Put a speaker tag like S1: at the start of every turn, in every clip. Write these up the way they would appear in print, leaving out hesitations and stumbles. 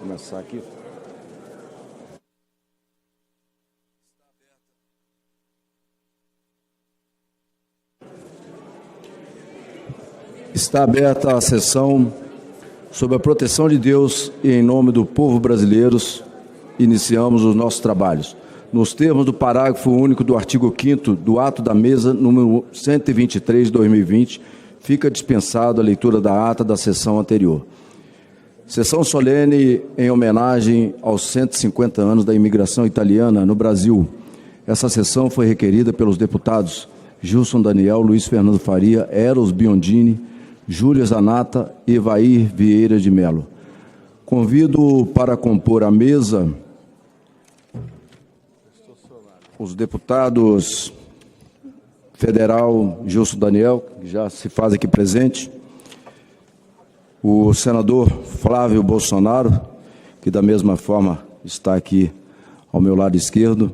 S1: começar aqui. Está aberta a sessão sob a proteção de Deus e em nome do povo brasileiro. Iniciamos os nossos trabalhos. Nos termos do parágrafo único do artigo 5º do ato da mesa, número 123 de 2020, fica dispensado a leitura da ata da sessão anterior. Sessão solene em homenagem aos 150 anos da imigração italiana no Brasil. Essa sessão foi requerida pelos deputados Gilson Daniel, Luiz Fernando Faria, Eros Biondini, Júlia Zanata e Evair Vieira de Mello. Convido para compor a mesa os deputados federal Gilson Daniel, que já se faz aqui presente, o senador Flávio Bolsonaro, que da mesma forma está aqui ao meu lado esquerdo,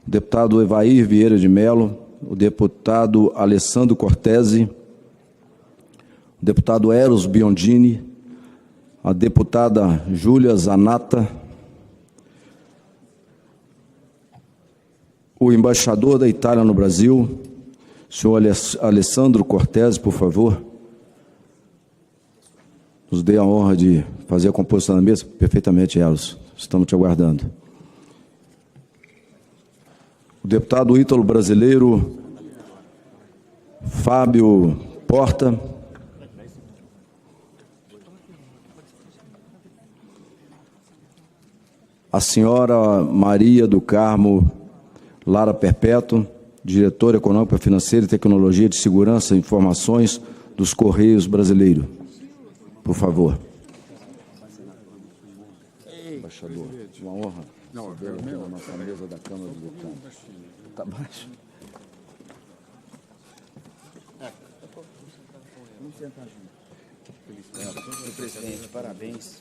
S1: o deputado Evair Vieira de Mello, o deputado Alessandro Cortese, o deputado Eros Biondini, a deputada Júlia Zanata, o embaixador da Itália no Brasil, senhor Alessandro Cortese, por favor, nos dê a honra de fazer a composição da mesa. Perfeitamente, Eros, estamos te aguardando. O deputado ítalo-brasileiro Fábio Porta, a senhora Maria do Carmo Lara Perpétuo, diretora econômica, financeira e tecnologia de segurança e informações dos Correios Brasileiros. Por favor. Embaixador, uma honra receber aqui na nossa mesa da Câmara dos Deputados. Está baixo?
S2: Vamos sentar junto. Presidente, parabéns.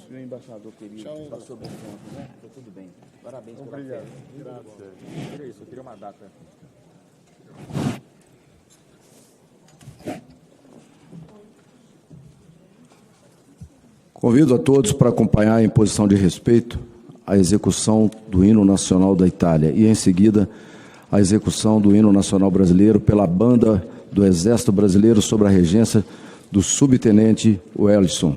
S2: Meu embaixador querido, passou bom tempo, né? Está tudo bem. Parabéns pela festa. Obrigado. Isso, eu queria uma data.
S1: Convido a todos para acompanhar em posição de respeito a execução do hino nacional da Itália e, em seguida, a execução do hino nacional brasileiro pela banda do Exército Brasileiro sob a regência do subtenente Wellington.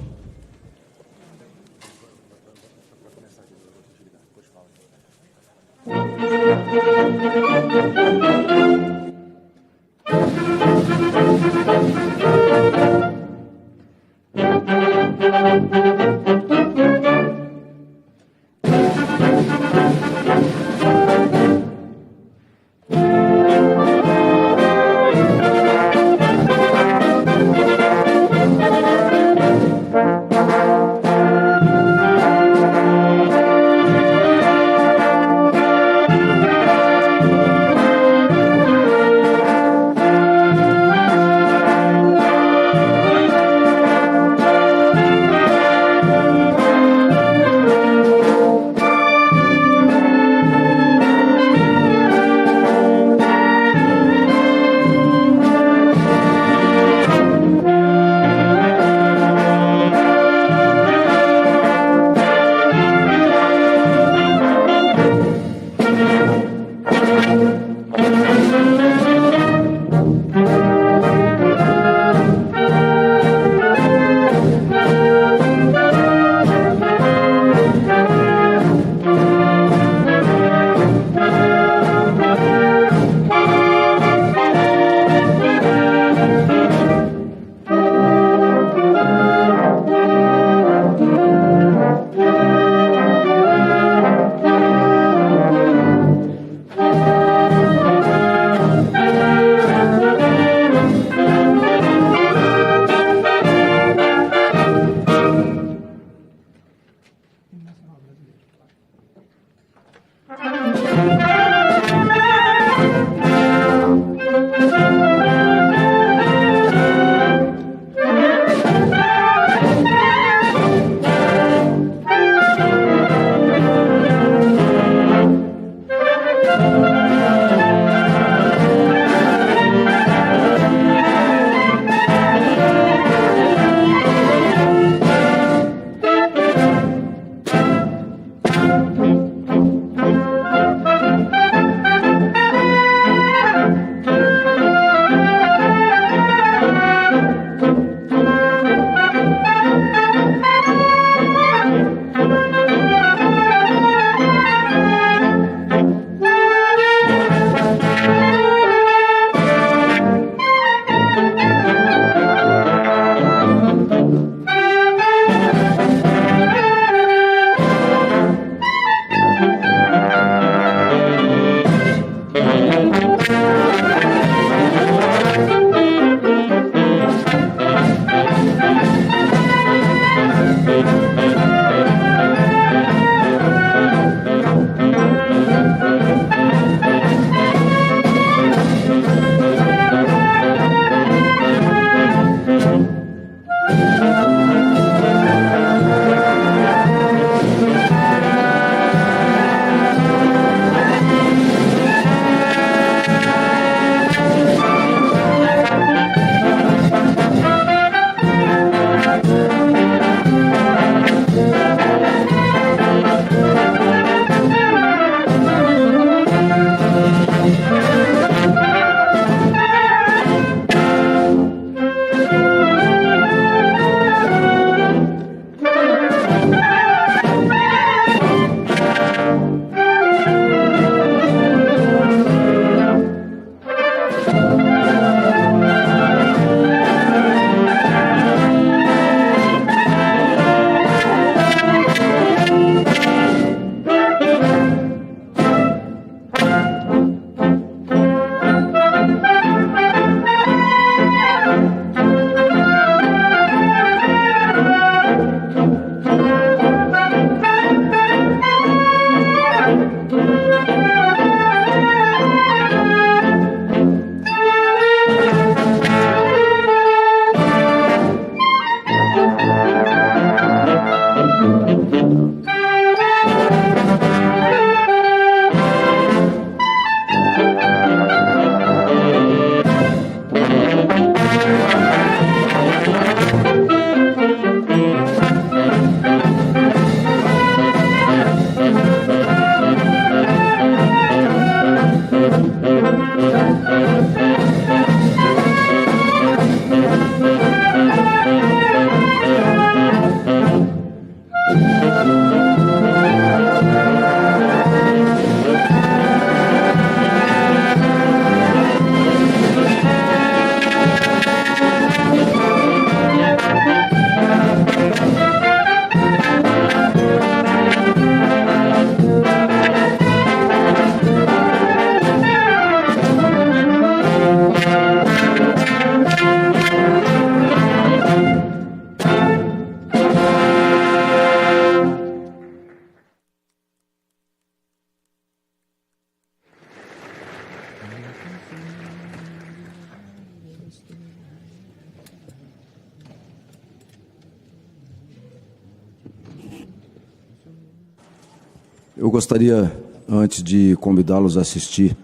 S1: Eu gostaria, antes de convidá-los a assistir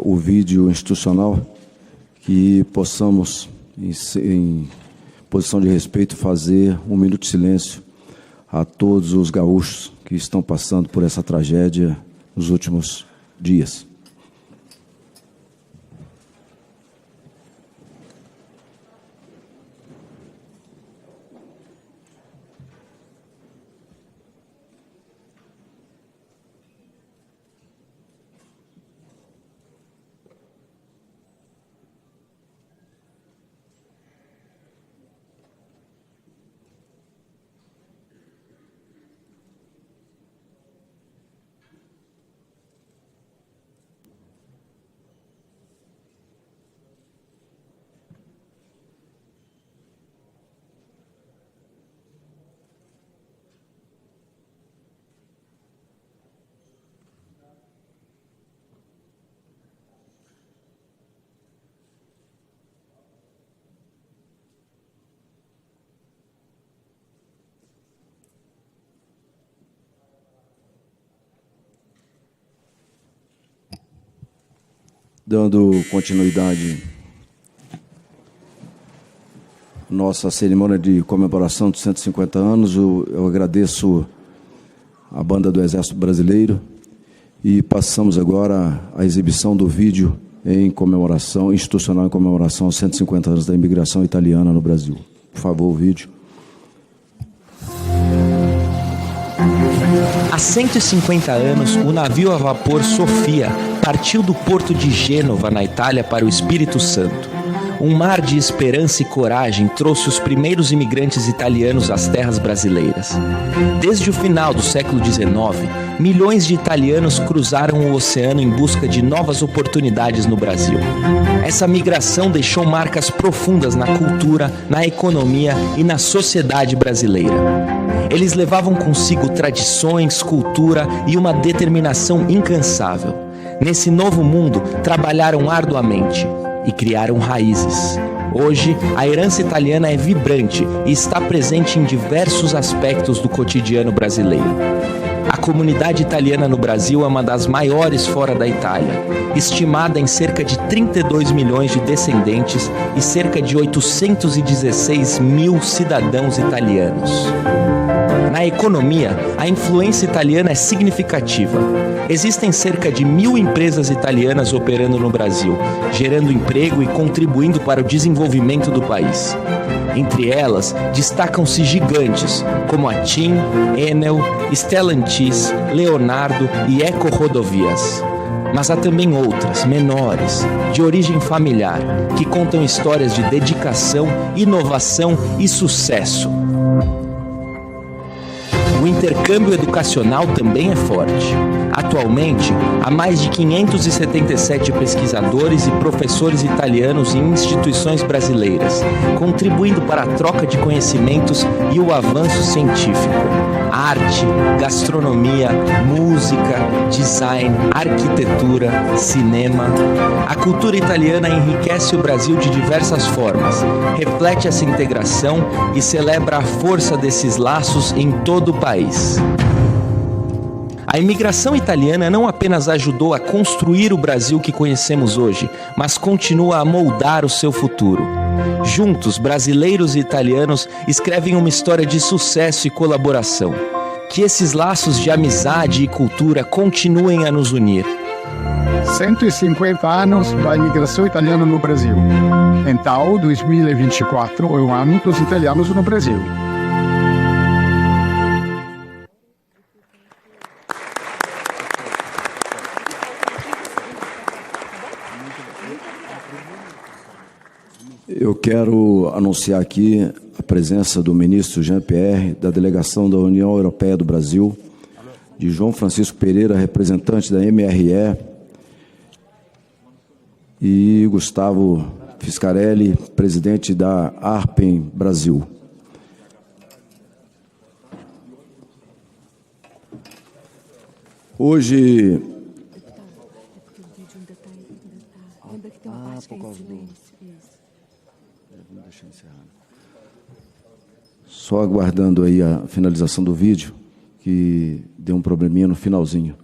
S1: o vídeo institucional, que possamos, em posição de respeito, fazer um minuto de silêncio a todos os gaúchos que estão passando por essa tragédia nos últimos dias. Dando continuidade à nossa cerimônia de comemoração dos 150 anos, eu agradeço a Banda do Exército Brasileiro e passamos agora à exibição do vídeo em comemoração, institucional em comemoração aos 150 anos da imigração italiana no Brasil. Por favor, o vídeo.
S3: Há 150 anos, o navio a vapor Sofia partiu do porto de Gênova, na Itália, para o Espírito Santo. Um mar de esperança e coragem trouxe os primeiros imigrantes italianos às terras brasileiras. Desde o final do século XIX, milhões de italianos cruzaram o oceano em busca de novas oportunidades no Brasil. Essa migração deixou marcas profundas na cultura, na economia e na sociedade brasileira. Eles levavam consigo tradições, cultura e uma determinação incansável. Nesse novo mundo, trabalharam arduamente e criaram raízes. Hoje, a herança italiana é vibrante e está presente em diversos aspectos do cotidiano brasileiro. A comunidade italiana no Brasil é uma das maiores fora da Itália, estimada em cerca de 32 milhões de descendentes e cerca de 816 mil cidadãos italianos. Na economia, a influência italiana é significativa. Existem cerca de 1.000 empresas italianas operando no Brasil, gerando emprego e contribuindo para o desenvolvimento do país. Entre elas, destacam-se gigantes como a TIM, Enel, Stellantis, Leonardo e Eco Rodovias. Mas há também outras, menores, de origem familiar, que contam histórias de dedicação, inovação e sucesso. O intercâmbio educacional também é forte. Atualmente, há mais de 577 pesquisadores e professores italianos em instituições brasileiras, contribuindo para a troca de conhecimentos e o avanço científico. Arte, gastronomia, música, design, arquitetura, cinema. A cultura italiana enriquece o Brasil de diversas formas, reflete essa integração e celebra a força desses laços em todo o país. A imigração italiana não apenas ajudou a construir o Brasil que conhecemos hoje, mas continua a moldar o seu futuro. Juntos, brasileiros e italianos escrevem uma história de sucesso e colaboração. Que esses laços de amizade e cultura continuem a nos unir.
S4: 150 anos da imigração italiana no Brasil. Então, 2024 é o ano dos italianos no Brasil.
S1: Eu quero anunciar aqui a presença do ministro Jean-Pierre, da delegação da União Europeia do Brasil, de João Francisco Pereira, representante da MRE, e Gustavo Fiscarelli, presidente da ARPEN Brasil. Hoje... por causa do... Vamos deixar encerrado. Só aguardando aí a finalização do vídeo, que deu um probleminha no finalzinho.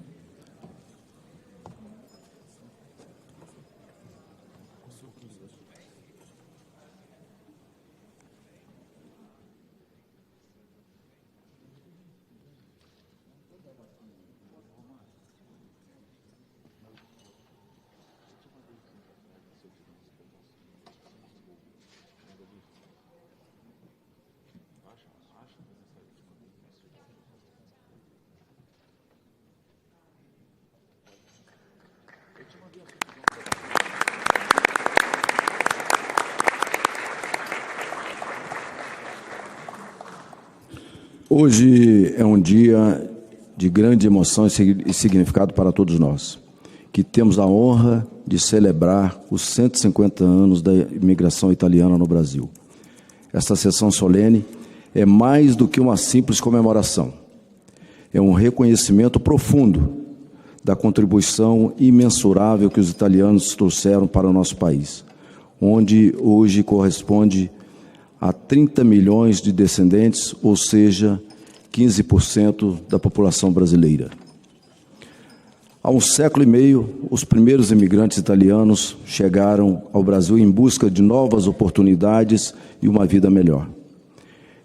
S1: Hoje é um dia de grande emoção e significado para todos nós, que temos a honra de celebrar os 150 anos da imigração italiana no Brasil. Esta sessão solene é mais do que uma simples comemoração. É um reconhecimento profundo da contribuição imensurável que os italianos trouxeram para o nosso país, onde hoje corresponde a 30 milhões de descendentes, ou seja, 15% da população brasileira. Há um século e meio, os primeiros imigrantes italianos chegaram ao Brasil em busca de novas oportunidades e uma vida melhor.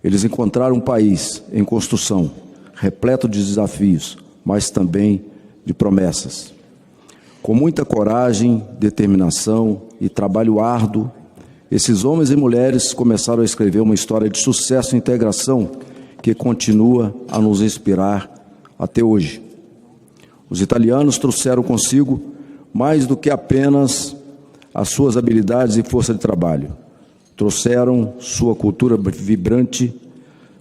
S1: Eles encontraram um país em construção, repleto de desafios, mas também de promessas. Com muita coragem, determinação e trabalho árduo, esses homens e mulheres começaram a escrever uma história de sucesso e integração que continua a nos inspirar até hoje. Os italianos trouxeram consigo mais do que apenas as suas habilidades e força de trabalho. Trouxeram sua cultura vibrante,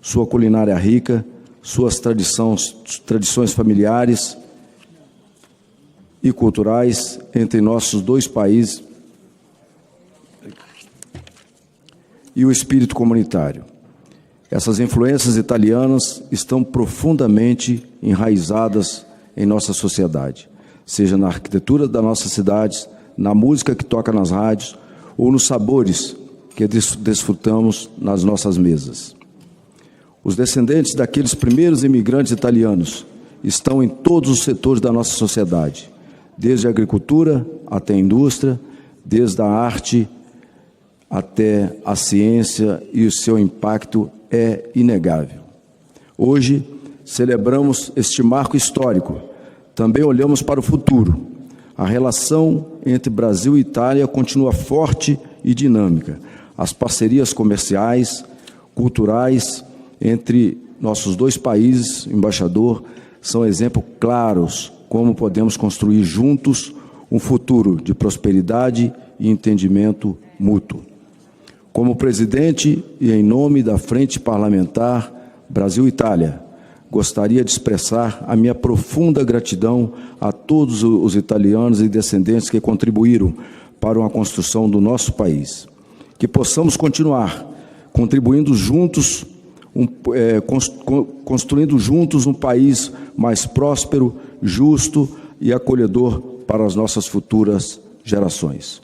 S1: sua culinária rica, suas tradições familiares e culturais entre nossos dois países e o espírito comunitário. Essas influências italianas estão profundamente enraizadas em nossa sociedade, seja na arquitetura das nossas cidades, na música que toca nas rádios ou nos sabores que desfrutamos nas nossas mesas. Os descendentes daqueles primeiros imigrantes italianos estão em todos os setores da nossa sociedade, desde a agricultura até a indústria, desde a arte até a ciência, e o seu impacto é inegável. Hoje, celebramos este marco histórico. Também olhamos para o futuro. A relação entre Brasil e Itália continua forte e dinâmica. As parcerias comerciais, culturais entre nossos dois países, embaixador, são exemplos claros como podemos construir juntos um futuro de prosperidade e entendimento mútuo. Como presidente e em nome da Frente Parlamentar Brasil-Itália, gostaria de expressar a minha profunda gratidão a todos os italianos e descendentes que contribuíram para a construção do nosso país. Que possamos continuar contribuindo juntos, construindo juntos um país mais próspero, justo e acolhedor para as nossas futuras gerações.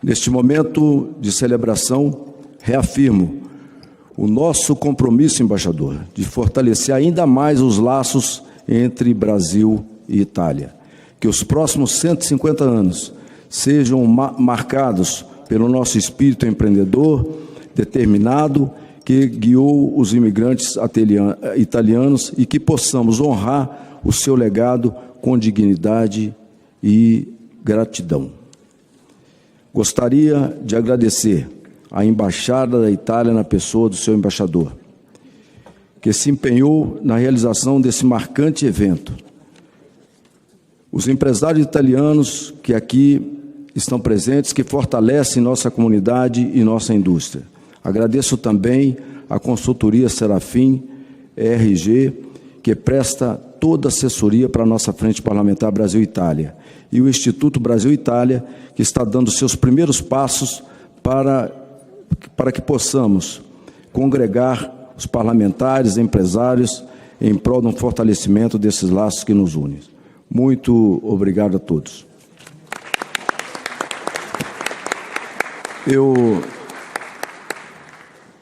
S1: Neste momento de celebração, reafirmo o nosso compromisso, embaixador, de fortalecer ainda mais os laços entre Brasil e Itália. Que os próximos 150 anos sejam marcados pelo nosso espírito empreendedor, determinado, que guiou os imigrantes italianos, e que possamos honrar o seu legado com dignidade e gratidão. Gostaria de agradecer à Embaixada da Itália na pessoa do seu embaixador, que se empenhou na realização desse marcante evento. Os empresários italianos que aqui estão presentes, que fortalecem nossa comunidade e nossa indústria. Agradeço também à consultoria Serafim RG, que presta toda a assessoria para a nossa Frente Parlamentar Brasil-Itália, e o Instituto Brasil-Itália, que está dando seus primeiros passos para que possamos congregar os parlamentares, empresários, em prol de um fortalecimento desses laços que nos unem. Muito obrigado a todos.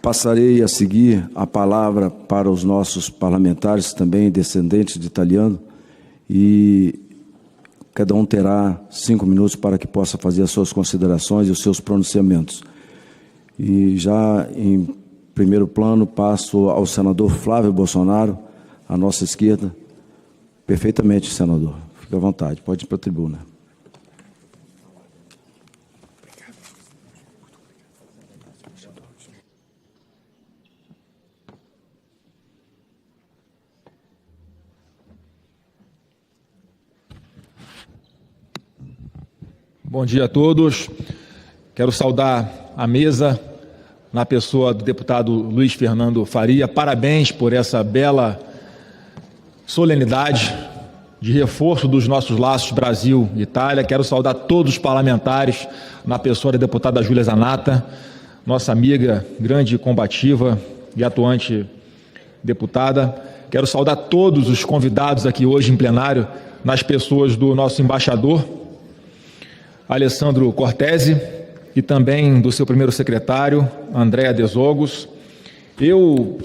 S1: Passarei a seguir a palavra para os nossos parlamentares, também descendentes de italiano, e cada um terá 5 minutos para que possa fazer as suas considerações e os seus pronunciamentos. E já em primeiro plano passo ao senador Flávio Bolsonaro, à nossa esquerda. Perfeitamente, senador. Fique à vontade, pode ir para a tribuna.
S5: Bom dia a todos. Quero saudar a mesa na pessoa do deputado Luiz Fernando Faria. Parabéns por essa bela solenidade de reforço dos nossos laços Brasil e Itália. Quero saudar todos os parlamentares na pessoa da deputada Júlia Zanatta, nossa amiga, grande combativa e atuante deputada. Quero saudar todos os convidados aqui hoje em plenário, nas pessoas do nosso embaixador, Alessandro Cortese, e também do seu primeiro secretário, Andréa Desogos. Eu,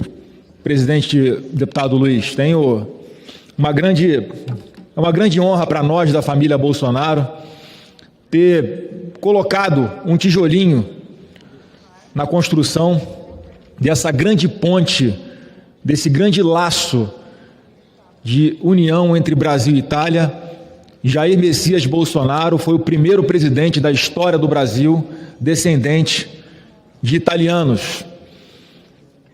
S5: presidente, deputado Luiz, tenho uma grande honra para nós da família Bolsonaro ter colocado um tijolinho na construção dessa grande ponte, desse grande laço de união entre Brasil e Itália. Jair Messias Bolsonaro foi o primeiro presidente da história do Brasil descendente de italianos.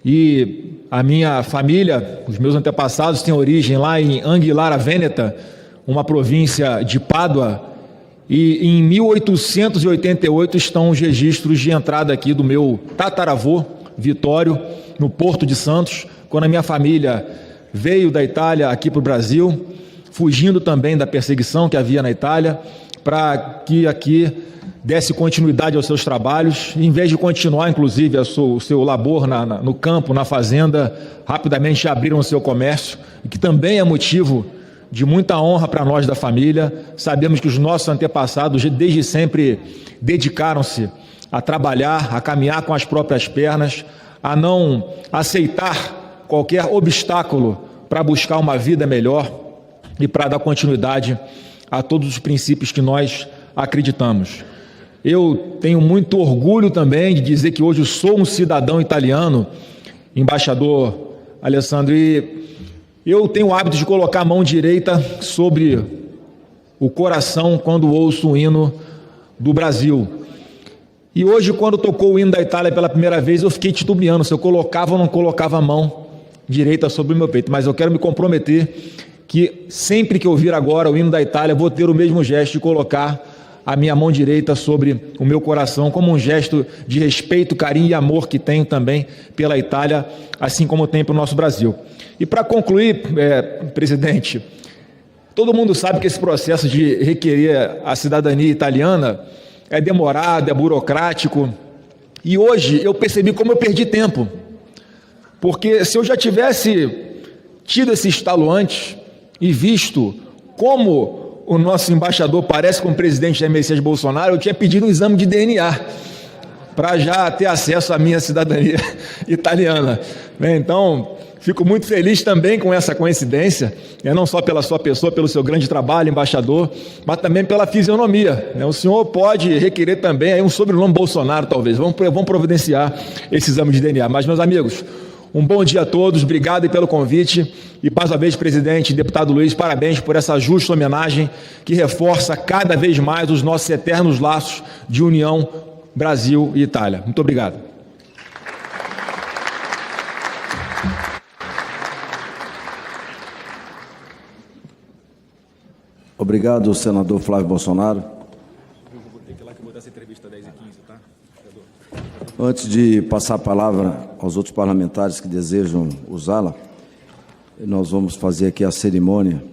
S5: E a minha família, os meus antepassados, têm origem lá em Anguillara Veneta, uma província de Pádua, e em 1888 estão os registros de entrada aqui do meu tataravô, Vitório, no Porto de Santos, quando a minha família veio da Itália aqui para o Brasil, fugindo também da perseguição que havia na Itália, para que aqui desse continuidade aos seus trabalhos, e, em vez de continuar, inclusive, o seu labor no campo, na fazenda, rapidamente abriram o seu comércio, e que também é motivo de muita honra para nós da família. Sabemos que os nossos antepassados, desde sempre, dedicaram-se a trabalhar, a caminhar com as próprias pernas, a não aceitar qualquer obstáculo para buscar uma vida melhor e para dar continuidade a todos os princípios que nós acreditamos. Eu tenho muito orgulho também de dizer que hoje eu sou um cidadão italiano, embaixador Alessandro, e eu tenho o hábito de colocar a mão direita sobre o coração quando ouço o hino do Brasil. E hoje, quando tocou o hino da Itália pela primeira vez, eu fiquei titubeando se eu colocava ou não colocava a mão direita sobre o meu peito, mas eu quero me comprometer que sempre que eu ouvir agora o hino da Itália, vou ter o mesmo gesto de colocar a minha mão direita sobre o meu coração, como um gesto de respeito, carinho e amor que tenho também pela Itália, assim como tenho para o nosso Brasil. E para concluir, presidente, todo mundo sabe que esse processo de requerer a cidadania italiana é demorado, é burocrático, e hoje eu percebi como eu perdi tempo, porque se eu já tivesse tido esse estalo antes, e visto como o nosso embaixador parece com o presidente Jair Messias Bolsonaro, eu tinha pedido um exame de DNA para já ter acesso à minha cidadania italiana. Então, fico muito feliz também com essa coincidência, não só pela sua pessoa, pelo seu grande trabalho, embaixador, mas também pela fisionomia. O senhor pode requerer também aí um sobrenome Bolsonaro, talvez. Vamos providenciar esse exame de DNA. Mas, meus amigos, um bom dia a todos, obrigado pelo convite. E, mais uma vez, presidente, deputado Luiz, parabéns por essa justa homenagem que reforça cada vez mais os nossos eternos laços de união Brasil e Itália. Muito obrigado.
S1: Obrigado, senador Flávio Bolsonaro. Antes de passar a palavra aos outros parlamentares que desejam usá-la, nós vamos fazer aqui a cerimônia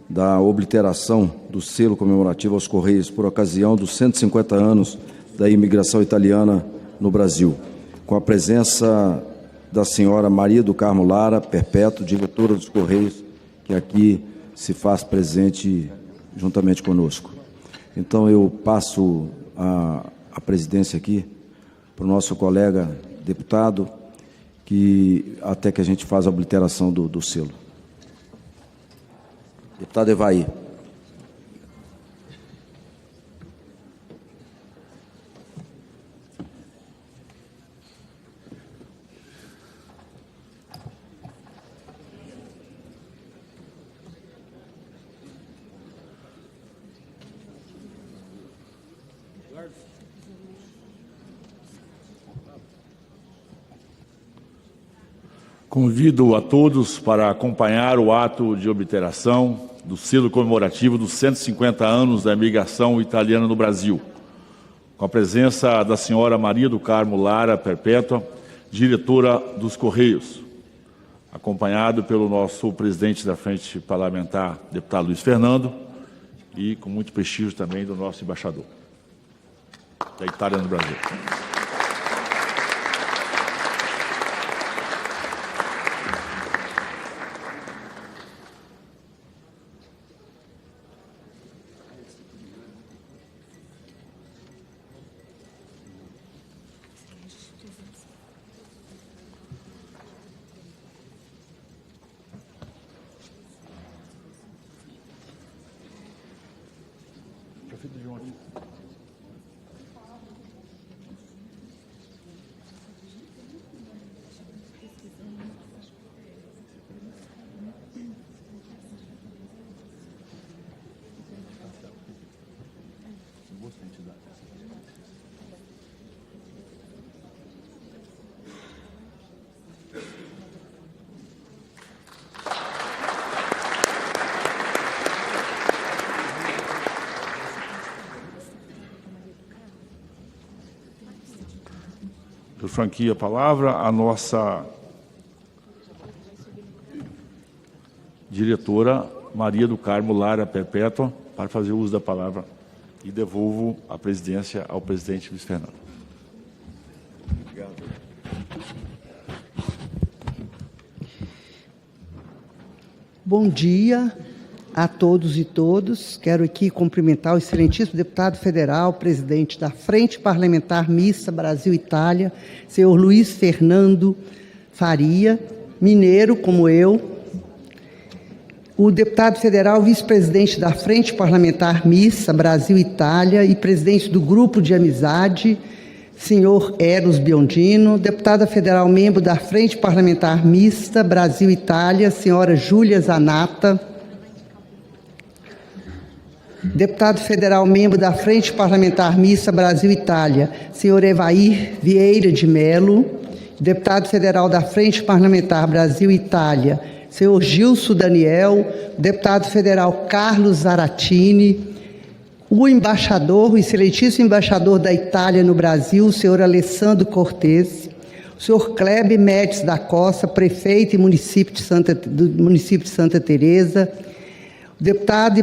S1: da obliteração do selo comemorativo aos Correios por ocasião dos 150 anos da imigração italiana no Brasil, com a presença da senhora Maria do Carmo Lara Perpétuo, diretora dos Correios, que aqui se faz presente juntamente conosco. Então, eu passo a presidência aqui para o nosso colega deputado até que a gente faz a obliteração do selo. Deputado Evaí.
S6: Convido a todos para acompanhar o ato de obliteração do selo comemorativo dos 150 anos da imigração italiana no Brasil, com a presença da senhora Maria do Carmo Lara Perpétua, diretora dos Correios, acompanhado pelo nosso presidente da Frente Parlamentar, deputado Luiz Fernando, e com muito prestígio também do nosso embaixador da Itália no Brasil. Eu franqueio a palavra à nossa diretora Maria do Carmo Lara Perpétua para fazer uso da palavra e devolvo a presidência ao presidente Luiz Fernando.
S1: Obrigado.
S7: Bom dia a todos e todas. Quero aqui cumprimentar o excelentíssimo deputado federal, presidente da Frente Parlamentar Mista Brasil-Itália, senhor Luiz Fernando Faria, mineiro como eu, o deputado federal, vice-presidente da Frente Parlamentar Mista Brasil-Itália e presidente do Grupo de Amizade, senhor Eros Biondino, deputada federal, membro da Frente Parlamentar Mista Brasil-Itália, senhora Júlia Zanata, deputado federal, membro da Frente Parlamentar Mista Brasil-Itália, senhor Evair Vieira de Melo, deputado federal da Frente Parlamentar Brasil-Itália, senhor Gilson Daniel, deputado federal Carlos Zaratini, o embaixador, o excelentíssimo embaixador da Itália no Brasil, o senhor Alessandro Cortes, o senhor Kleber Médici da Costa, prefeito e município de Santa Teresa, o deputado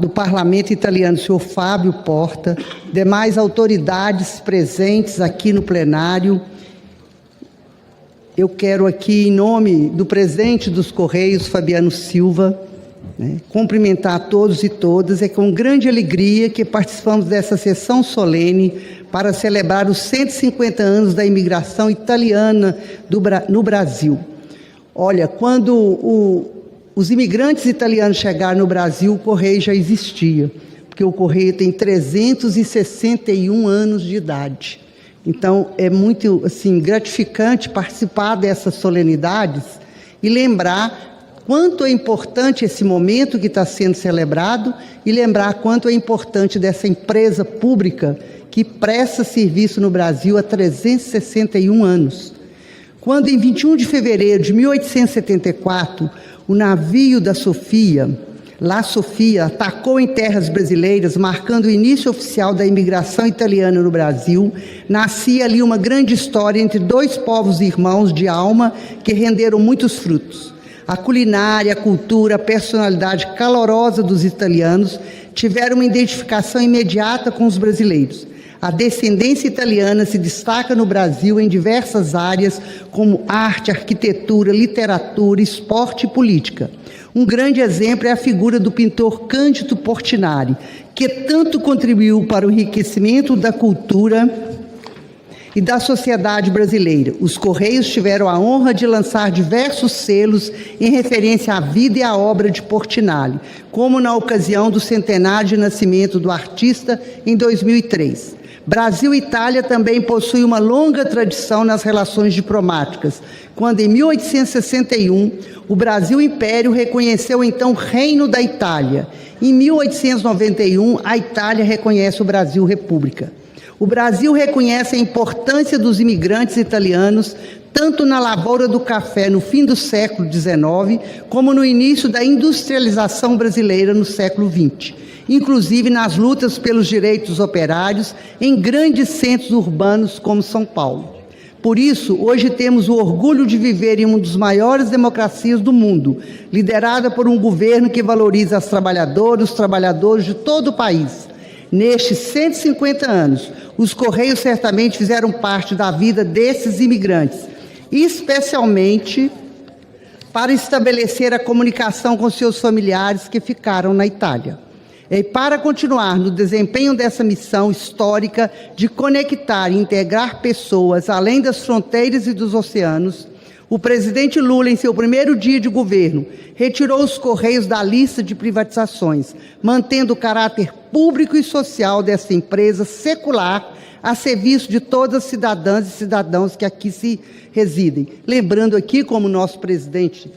S7: do Parlamento Italiano, senhor Fábio Porta, demais autoridades presentes aqui no plenário. Eu quero aqui, em nome do presidente dos Correios, Fabiano Silva, cumprimentar a todos e todas. É com grande alegria que participamos dessa sessão solene para celebrar os 150 anos da imigração italiana no Brasil. Olha, quando os imigrantes italianos chegaram no Brasil, o Correio já existia, porque o Correio tem 361 anos de idade. Então, é muito gratificante participar dessas solenidades e lembrar quanto é importante esse momento que está sendo celebrado e lembrar quanto é importante dessa empresa pública que presta serviço no Brasil há 361 anos. Quando, em 21 de fevereiro de 1874, o navio da Sofia, La Sofia, atacou em terras brasileiras, marcando o início oficial da imigração italiana no Brasil, nascia ali uma grande história entre dois povos irmãos de alma que renderam muitos frutos. A culinária, a cultura, a personalidade calorosa dos italianos tiveram uma identificação imediata com os brasileiros. A descendência italiana se destaca no Brasil em diversas áreas, como arte, arquitetura, literatura, esporte e política. Um grande exemplo é a figura do pintor Cândido Portinari, que tanto contribuiu para o enriquecimento da cultura e da sociedade brasileira. Os Correios tiveram a honra de lançar diversos selos em referência à vida e à obra de Portinari, como na ocasião do centenário de nascimento do artista em 2003. Brasil e Itália também possuem uma longa tradição nas relações diplomáticas, quando em 1861 o Brasil Império reconheceu o então Reino da Itália. Em 1891 a Itália reconhece o Brasil República. O Brasil reconhece a importância dos imigrantes italianos tanto na lavoura do café no fim do século XIX, como no início da industrialização brasileira no século XX, inclusive nas lutas pelos direitos operários em grandes centros urbanos como São Paulo. Por isso, hoje temos o orgulho de viver em uma das maiores democracias do mundo, liderada por um governo que valoriza os trabalhadores de todo o país. Nestes 150 anos, os Correios certamente fizeram parte da vida desses imigrantes, especialmente para estabelecer a comunicação com seus familiares que ficaram na Itália. E para continuar no desempenho dessa missão histórica de conectar e integrar pessoas além das fronteiras e dos oceanos, o presidente Lula, em seu primeiro dia de governo, retirou os Correios da lista de privatizações, mantendo o caráter público e social dessa empresa secular a serviço de todas as cidadãs e cidadãos que aqui se residem. Lembrando aqui, como nosso presidente,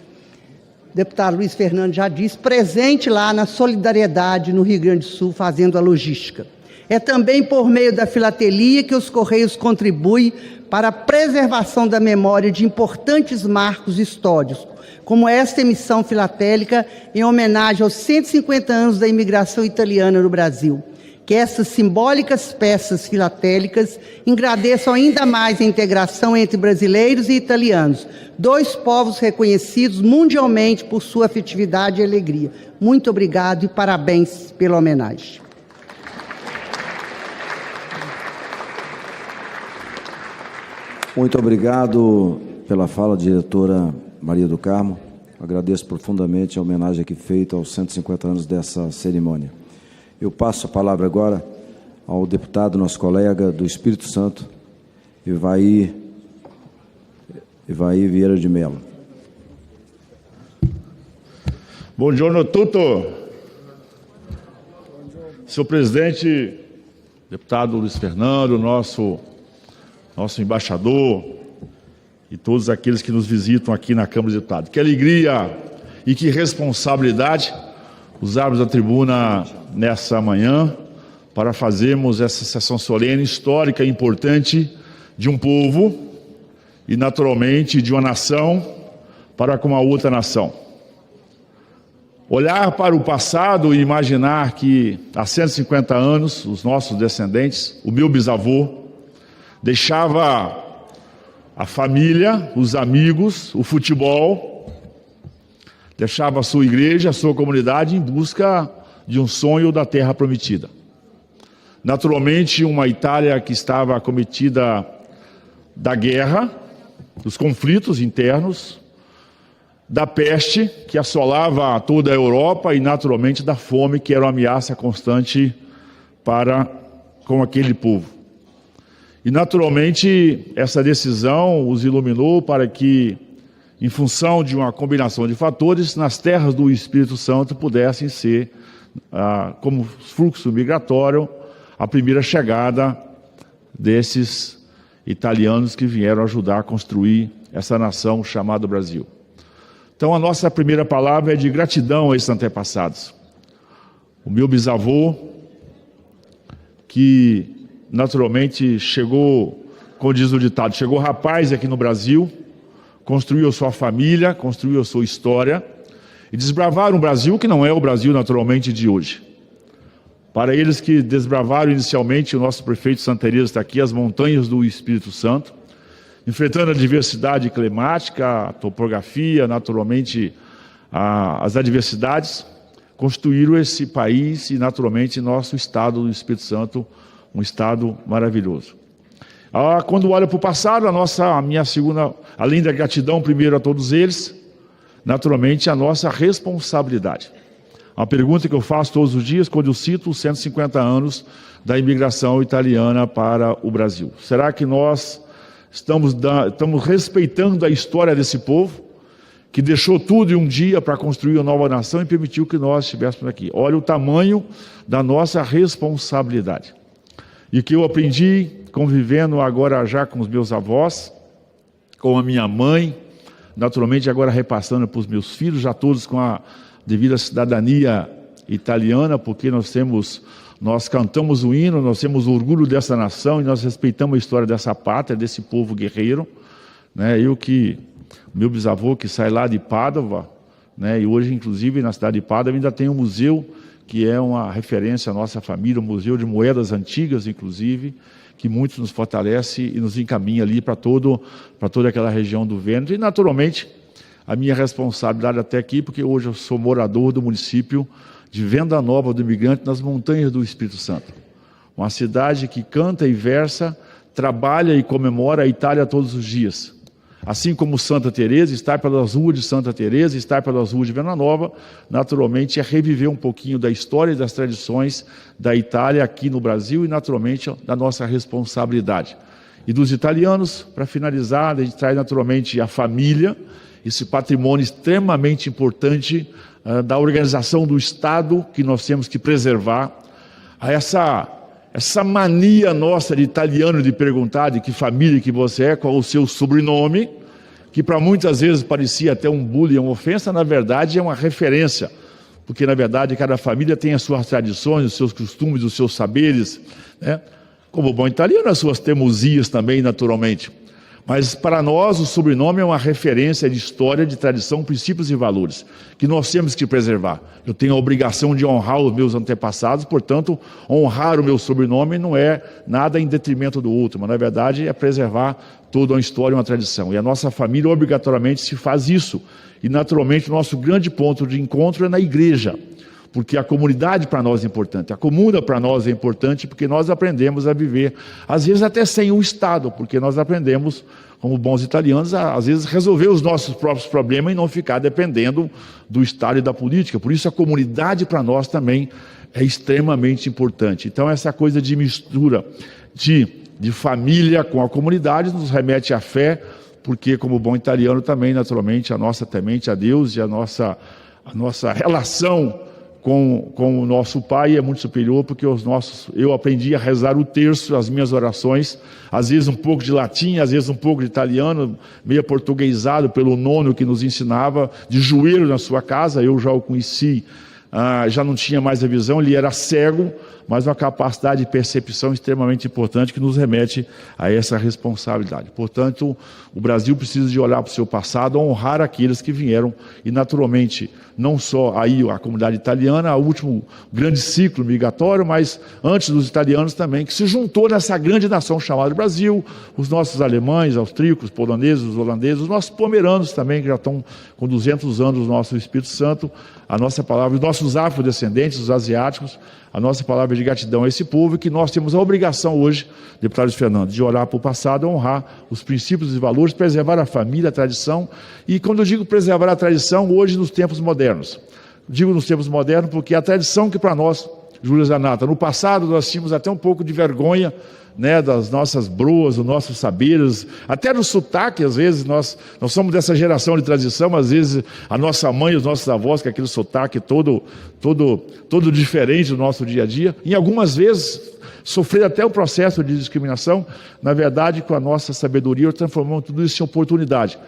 S7: deputado Luiz Fernando já disse, presente lá na Solidariedade no Rio Grande do Sul, fazendo a logística. É também por meio da filatelia que os Correios contribuem para a preservação da memória de importantes marcos históricos, como esta emissão filatélica em homenagem aos 150 anos da imigração italiana no Brasil. Que essas simbólicas peças filatélicas engrandeçam ainda mais a integração entre brasileiros e italianos, dois povos reconhecidos mundialmente por sua afetividade e alegria. Muito obrigado e parabéns pela homenagem.
S1: Muito obrigado pela fala, diretora Maria do Carmo. Agradeço profundamente a homenagem aqui feita aos 150 anos dessa cerimônia. Eu passo a palavra agora ao deputado, nosso colega do Espírito Santo, Ivaí Vieira de Mello.
S6: Buongiorno a tutti. Senhor presidente, deputado Luiz Fernando, nosso embaixador e todos aqueles que nos visitam aqui na Câmara dos Deputados. Que alegria e que responsabilidade usarmos a tribuna nessa manhã para fazermos essa sessão solene, histórica e importante de um povo e, naturalmente, de uma nação para com a outra nação. Olhar para o passado e imaginar que há 150 anos, os nossos descendentes, o meu bisavô, deixava a família, os amigos, o futebol, deixava a sua igreja, a sua comunidade em busca de um sonho da terra prometida. Naturalmente, uma Itália que estava acometida da guerra, dos conflitos internos, da peste que assolava toda a Europa e, naturalmente, da fome que era uma ameaça constante com aquele povo. E, naturalmente, essa decisão os iluminou para que, em função de uma combinação de fatores, nas terras do Espírito Santo pudessem ser, como fluxo migratório, a primeira chegada desses italianos que vieram ajudar a construir essa nação chamada Brasil. Então, a nossa primeira palavra é de gratidão a esses antepassados. O meu bisavô, que naturalmente chegou, como diz o ditado, chegou rapaz aqui no Brasil, construiu a sua família, construiu a sua história e desbravaram um Brasil que não é o Brasil naturalmente de hoje. Para eles que desbravaram inicialmente, o nosso prefeito Santa Teresa está aqui, as montanhas do Espírito Santo, enfrentando a diversidade climática, a topografia, naturalmente as adversidades, construíram esse país e naturalmente nosso estado do Espírito Santo, um estado maravilhoso. Quando olho para o passado, a minha segunda, além da gratidão primeiro a todos eles, naturalmente a nossa responsabilidade. Uma pergunta que eu faço todos os dias quando eu cito os 150 anos da imigração italiana para o Brasil. Será que nós estamos respeitando a história desse povo, que deixou tudo em um dia para construir uma nova nação e permitiu que nós estivéssemos aqui? Olha o tamanho da nossa responsabilidade. E que eu aprendi convivendo agora já com os meus avós, com a minha mãe, naturalmente agora repassando para os meus filhos, já todos com a devida cidadania italiana, porque nós cantamos o hino, nós temos orgulho dessa nação e nós respeitamos a história dessa pátria, desse povo guerreiro, né? Meu bisavô que sai lá de Pádua, né? E hoje inclusive na cidade de Pádua ainda tem um museu que é uma referência à nossa família, um museu de moedas antigas inclusive, que muito nos fortalece e nos encaminha ali para toda aquela região do Vêneto. E naturalmente a minha responsabilidade até aqui, porque hoje eu sou morador do município de Venda Nova do Imigrante, nas montanhas do Espírito Santo. Uma cidade que canta e versa, trabalha e comemora a Itália todos os dias. Assim como Santa Teresa, estar pelas ruas de Santa Teresa, estar pelas ruas de Venda Nova, naturalmente é reviver um pouquinho da história e das tradições da Itália aqui no Brasil e naturalmente da nossa responsabilidade. E dos italianos, para finalizar, a gente traz naturalmente a família, esse patrimônio extremamente importante da organização do Estado que nós temos que preservar. Essa mania nossa de italiano de perguntar de que família que você é, qual o seu sobrenome, que para muitas vezes parecia até um bullying, uma ofensa, na verdade é uma referência, porque na verdade cada família tem as suas tradições, os seus costumes, os seus saberes, né? Como bom italiano, as suas teimosias também, naturalmente. Mas para nós o sobrenome é uma referência de história, de tradição, princípios e valores, que nós temos que preservar. Eu tenho a obrigação de honrar os meus antepassados, portanto, honrar o meu sobrenome não é nada em detrimento do outro, mas na verdade é preservar toda uma história e uma tradição. E a nossa família obrigatoriamente se faz isso. E naturalmente o nosso grande ponto de encontro é na igreja, porque a comunidade para nós é importante, a comuna para nós é importante, porque nós aprendemos a viver, às vezes até sem o Estado, porque nós aprendemos, como bons italianos, às vezes resolver os nossos próprios problemas e não ficar dependendo do Estado e da política. Por isso a comunidade para nós também é extremamente importante. Então essa coisa de mistura de família com a comunidade nos remete à fé, porque como bom italiano também, naturalmente, a nossa temente a Deus e a nossa relação com o nosso Pai é muito superior, porque eu aprendi a rezar o terço, as minhas orações, às vezes um pouco de latim, às vezes um pouco de italiano, meio portuguesado pelo nono que nos ensinava, de joelho na sua casa. Eu já o conheci, já não tinha mais a visão, ele era cego, mas uma capacidade de percepção extremamente importante que nos remete a essa responsabilidade. Portanto, o Brasil precisa de olhar para o seu passado, honrar aqueles que vieram e naturalmente, não só aí a comunidade italiana, o último grande ciclo migratório, mas antes dos italianos também, que se juntou nessa grande nação chamada Brasil, os nossos alemães, austríacos, poloneses, os holandeses, os nossos pomeranos também, que já estão com 200 anos no nosso Espírito Santo, a nossa palavra, os nossos afrodescendentes, os asiáticos, a nossa palavra de gratidão a esse povo, e que nós temos a obrigação hoje, deputado Fernando, de olhar para o passado, honrar os princípios e valores, preservar a família, a tradição. E quando eu digo preservar a tradição, hoje nos tempos modernos, digo nos tempos modernos porque a tradição que para nós, Júlia Zanata, no passado nós tínhamos até um pouco de vergonha, né, das nossas broas, dos nossos saberes, até do sotaque. Às vezes nós somos dessa geração de transição, às vezes a nossa mãe, os nossos avós, com aquele sotaque todo diferente do nosso dia a dia, e algumas vezes sofrer até o processo de discriminação. Na verdade, com a nossa sabedoria, transformamos tudo isso em oportunidade.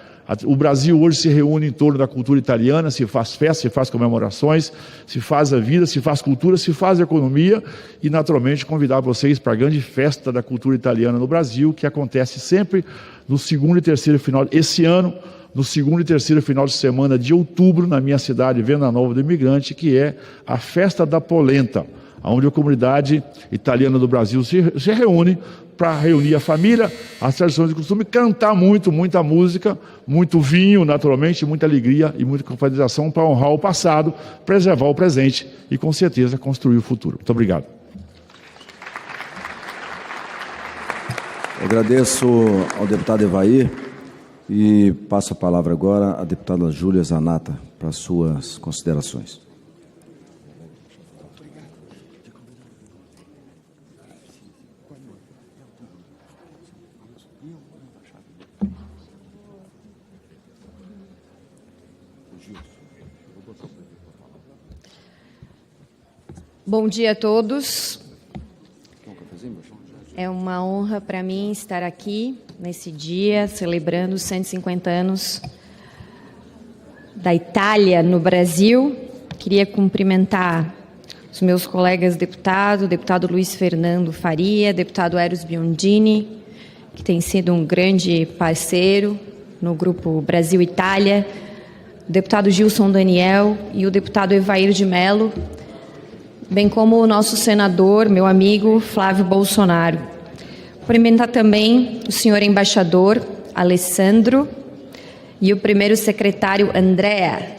S6: O Brasil hoje se reúne em torno da cultura italiana, se faz festa, se faz comemorações, se faz a vida, se faz cultura, se faz economia, e naturalmente convidar vocês para a grande festa da cultura italiana no Brasil, que acontece sempre no segundo e terceiro final, esse ano, no segundo e terceiro final de semana de outubro, na minha cidade, Venda Nova do Imigrante, que é a Festa da Polenta, onde a comunidade italiana do Brasil se reúne para reunir a família, as tradições e costumes, cantar muita música, muito vinho, naturalmente, muita alegria e muita confraternização para honrar o passado, preservar o presente e, com certeza, construir o futuro. Muito obrigado.
S1: Eu agradeço ao deputado Evair e passo a palavra agora à deputada Júlia Zanata para suas considerações.
S8: Bom dia a todos. É uma honra para mim estar aqui nesse dia, celebrando os 150 anos da Itália no Brasil. Queria cumprimentar os meus colegas deputados, o deputado Luiz Fernando Faria, deputado Eros Biondini, que tem sido um grande parceiro no grupo Brasil-Itália, o deputado Gilson Daniel e o deputado Evair de Mello, bem como o nosso senador, meu amigo Flávio Bolsonaro. Cumprimentar também o senhor embaixador Alessandro e o primeiro secretário Andrea.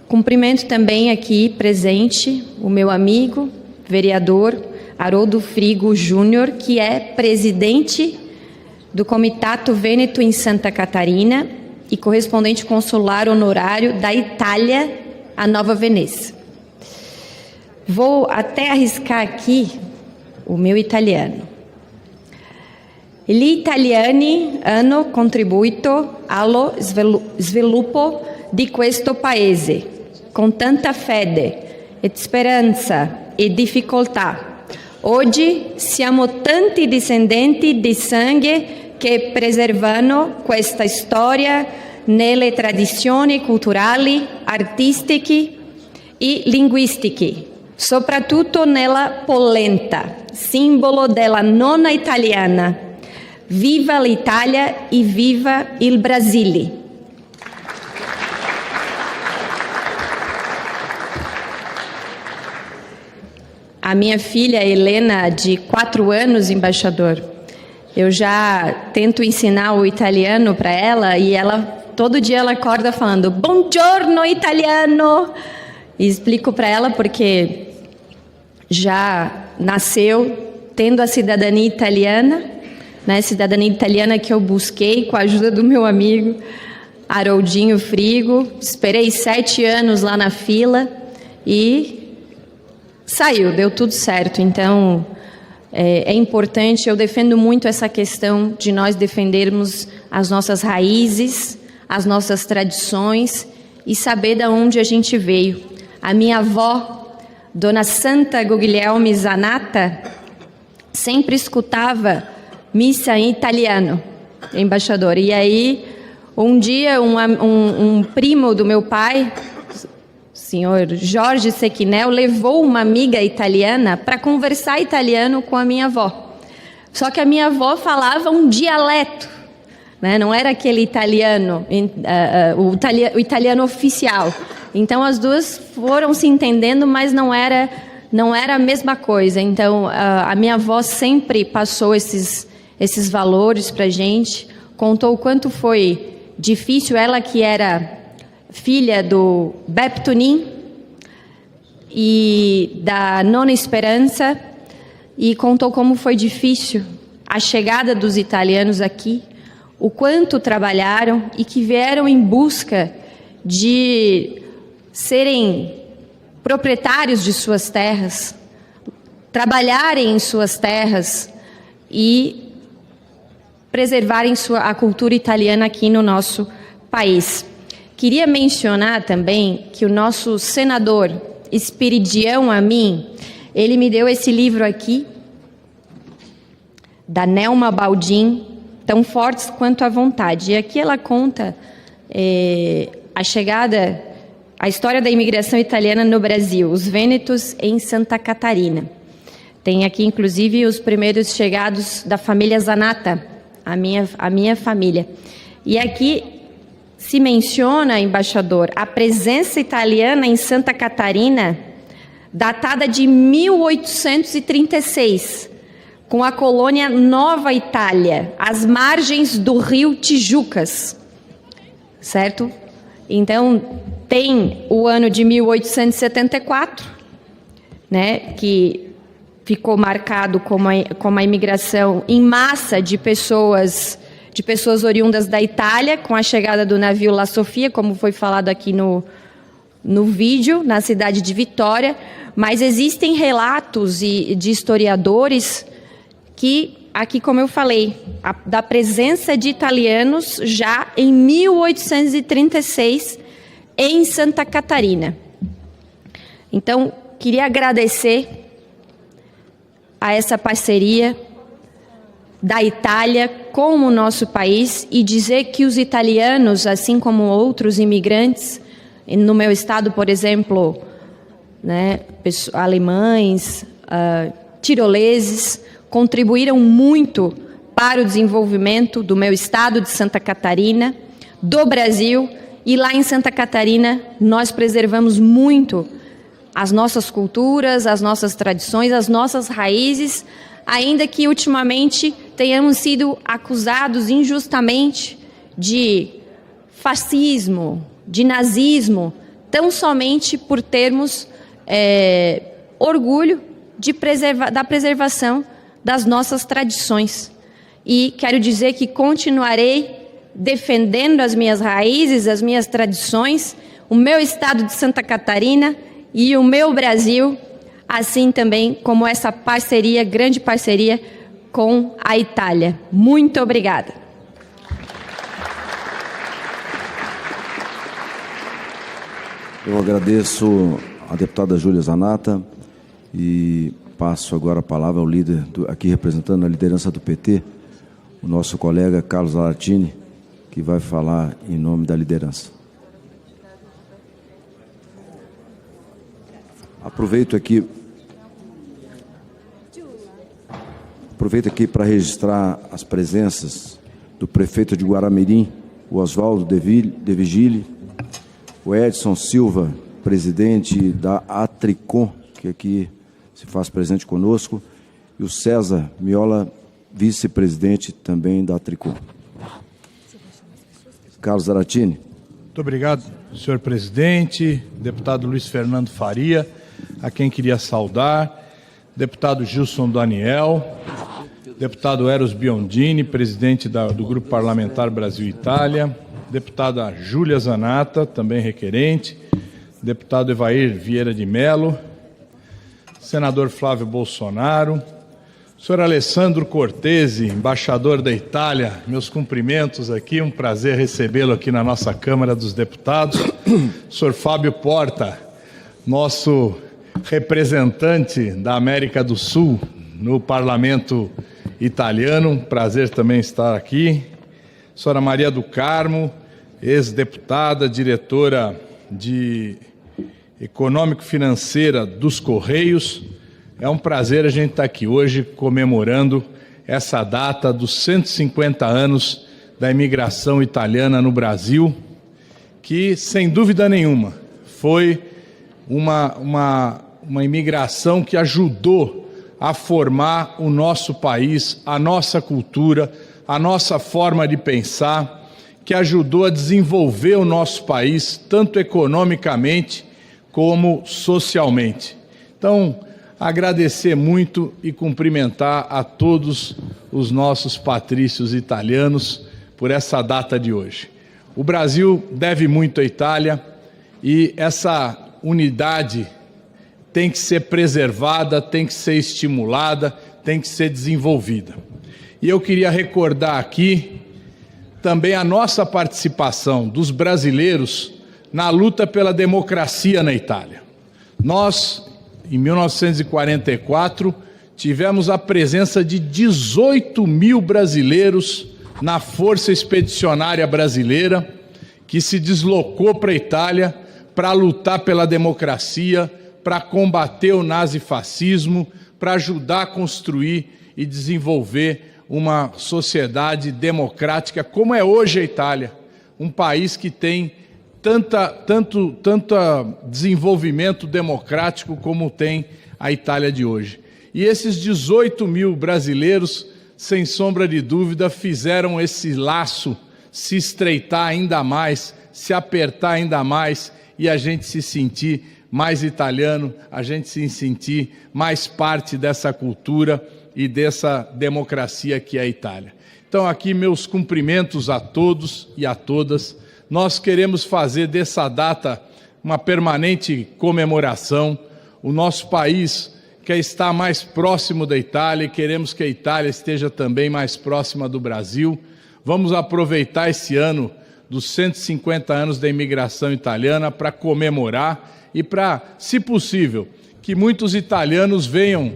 S8: Cumprimento também aqui presente o meu amigo, vereador Haroldo Frigo Júnior, que é presidente do Comitato Vêneto em Santa Catarina e correspondente consular honorário da Itália a Nova Veneza. Vou até arriscar aqui o meu italiano. Gli italiani hanno contribuito allo sviluppo di questo paese con tanta fede e speranza e difficoltà. Oggi siamo tanti discendenti di sangue che preservano questa storia nelle tradizioni culturali, artistiche e linguistiche, soprattutto nella polenta, simbolo della nonna italiana. Viva l'Italia e viva il Brasile! A minha filha Helena, de 4 anos, embaixador, eu já tento ensinar o italiano para ela e todo dia ela acorda falando "Buongiorno italiano", e explico para ela porque já nasceu tendo a cidadania italiana, né? Cidadania italiana que eu busquei com a ajuda do meu amigo Haroldinho Frigo. Esperei 7 anos lá na fila e saiu, deu tudo certo. Então, é importante, eu defendo muito essa questão de nós defendermos as nossas raízes, as nossas tradições e saber de onde a gente veio. A minha avó, Dona Santa Guglielmi Zanatta, sempre escutava missa em italiano, embaixador. E aí, um dia, um primo do meu pai, senhor Jorge Sequinel, levou uma amiga italiana para conversar italiano com a minha avó. Só que a minha avó falava um dialeto, né? Não era aquele italiano, o italiano oficial. Então as duas foram se entendendo, mas não era a mesma coisa. Então a minha avó sempre passou esses valores para a gente, contou o quanto foi difícil, ela que era filha do Beptunin e da Nona Esperança, e contou como foi difícil a chegada dos italianos aqui, o quanto trabalharam e que vieram em busca de serem proprietários de suas terras, trabalharem em suas terras e preservarem a cultura italiana aqui no nosso país. Queria mencionar também que o nosso senador Espiridião Amin, ele me deu esse livro aqui, da Nelma Baldin, Tão Fortes Quanto a Vontade. E aqui ela conta a história da imigração italiana no Brasil, os Vênetos em Santa Catarina. Tem aqui, inclusive, os primeiros chegados da família Zanatta, a minha família. E aqui se menciona, embaixador, a presença italiana em Santa Catarina, datada de 1836, com a colônia Nova Itália, às margens do rio Tijucas, certo? Então, tem o ano de 1874, né, que ficou marcado como a imigração em massa de pessoas oriundas da Itália, com a chegada do navio La Sofia, como foi falado aqui no vídeo, na cidade de Vitória, mas existem relatos de historiadores que, aqui como eu falei, da presença de italianos já em 1836 em Santa Catarina. Então, queria agradecer a essa parceria da Itália com o nosso país e dizer que os italianos, assim como outros imigrantes, no meu estado, por exemplo, né, alemães, tiroleses, contribuíram muito para o desenvolvimento do meu estado de Santa Catarina, do Brasil, e lá em Santa Catarina nós preservamos muito as nossas culturas, as nossas tradições, as nossas raízes, ainda que ultimamente tenhamos sido acusados injustamente de fascismo, de nazismo, tão somente por termos orgulho da preservação das nossas tradições. E quero dizer que continuarei defendendo as minhas raízes, as minhas tradições, o meu estado de Santa Catarina e o meu Brasil, assim também como essa parceria, grande parceria com a Itália. Muito obrigada.
S1: Eu agradeço a deputada Júlia Zanata e passo agora a palavra ao líder, aqui representando a liderança do PT, o nosso colega Carlos Zaratini, que vai falar em nome da liderança. Aproveito aqui para registrar as presenças do prefeito de Guaramirim, o Oswaldo de Vigile, o Edson Silva, presidente da Atricom, que aqui se faz presente conosco, e o César Miola, vice-presidente também da Atricom. Carlos Zaratini.
S9: Muito obrigado, senhor presidente, deputado Luiz Fernando Faria, a quem queria saudar, deputado Gilson Daniel, deputado Eros Biondini, presidente do Grupo Parlamentar Brasil-Itália, deputada Júlia Zanata, também requerente, deputado Evair Vieira de Mello, senador Flávio Bolsonaro, senhor Alessandro Cortese, embaixador da Itália, meus cumprimentos aqui, um prazer recebê-lo aqui na nossa Câmara dos Deputados, senhor Fábio Porta, nosso representante da América do Sul no Parlamento italiano, um prazer também estar aqui, senhora Maria do Carmo, ex-deputada, diretora de Econômico-Financeira dos Correios. É um prazer a gente estar aqui hoje comemorando essa data dos 150 anos da imigração italiana no Brasil, que, sem dúvida nenhuma, foi uma imigração que ajudou a formar o nosso país, a nossa cultura, a nossa forma de pensar, que ajudou a desenvolver o nosso país, tanto economicamente como socialmente. Então, agradecer muito e cumprimentar a todos os nossos patrícios italianos por essa data de hoje. O Brasil deve muito à Itália e essa unidade tem que ser preservada, tem que ser estimulada, tem que ser desenvolvida. E eu queria recordar aqui também a nossa participação dos brasileiros na luta pela democracia na Itália. Nós, em 1944, tivemos a presença de 18 mil brasileiros na Força Expedicionária Brasileira, que se deslocou para a Itália para lutar pela democracia, para combater o nazifascismo, para ajudar a construir e desenvolver uma sociedade democrática como é hoje a Itália, um país que tem tanto desenvolvimento democrático como tem a Itália de hoje. E esses 18 mil brasileiros, sem sombra de dúvida, fizeram esse laço se estreitar ainda mais, se apertar ainda mais e a gente se sentir mais italiano, a gente se sentir mais parte dessa cultura e dessa democracia que é a Itália. Então aqui meus cumprimentos a todos e a todas. Nós queremos fazer dessa data uma permanente comemoração. O nosso país quer estar mais próximo da Itália e queremos que a Itália esteja também mais próxima do Brasil. Vamos aproveitar esse ano dos 150 anos da imigração italiana, para comemorar e para, se possível, que muitos italianos venham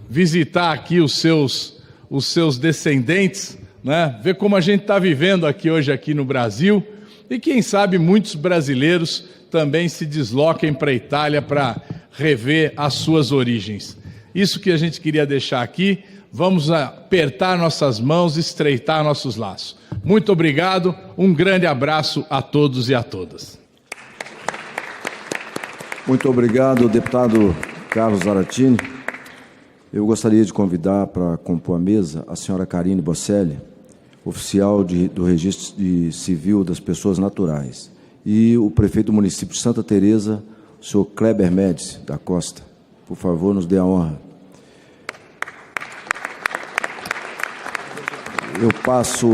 S9: visitar aqui os seus descendentes, né? Ver como a gente está vivendo aqui hoje aqui no Brasil, e quem sabe muitos brasileiros também se desloquem para a Itália para rever as suas origens. Isso que a gente queria deixar aqui. Vamos apertar nossas mãos, estreitar nossos laços. Muito obrigado, um grande abraço a todos e a todas.
S1: Muito obrigado, deputado Carlos Zaratini. Eu gostaria de convidar para compor a mesa a senhora Karine Bocelli, oficial do Registro Civil das Pessoas Naturais, e o prefeito do município de Santa Teresa, o senhor Kleber Médici da Costa. Por favor, nos dê a honra. Eu passo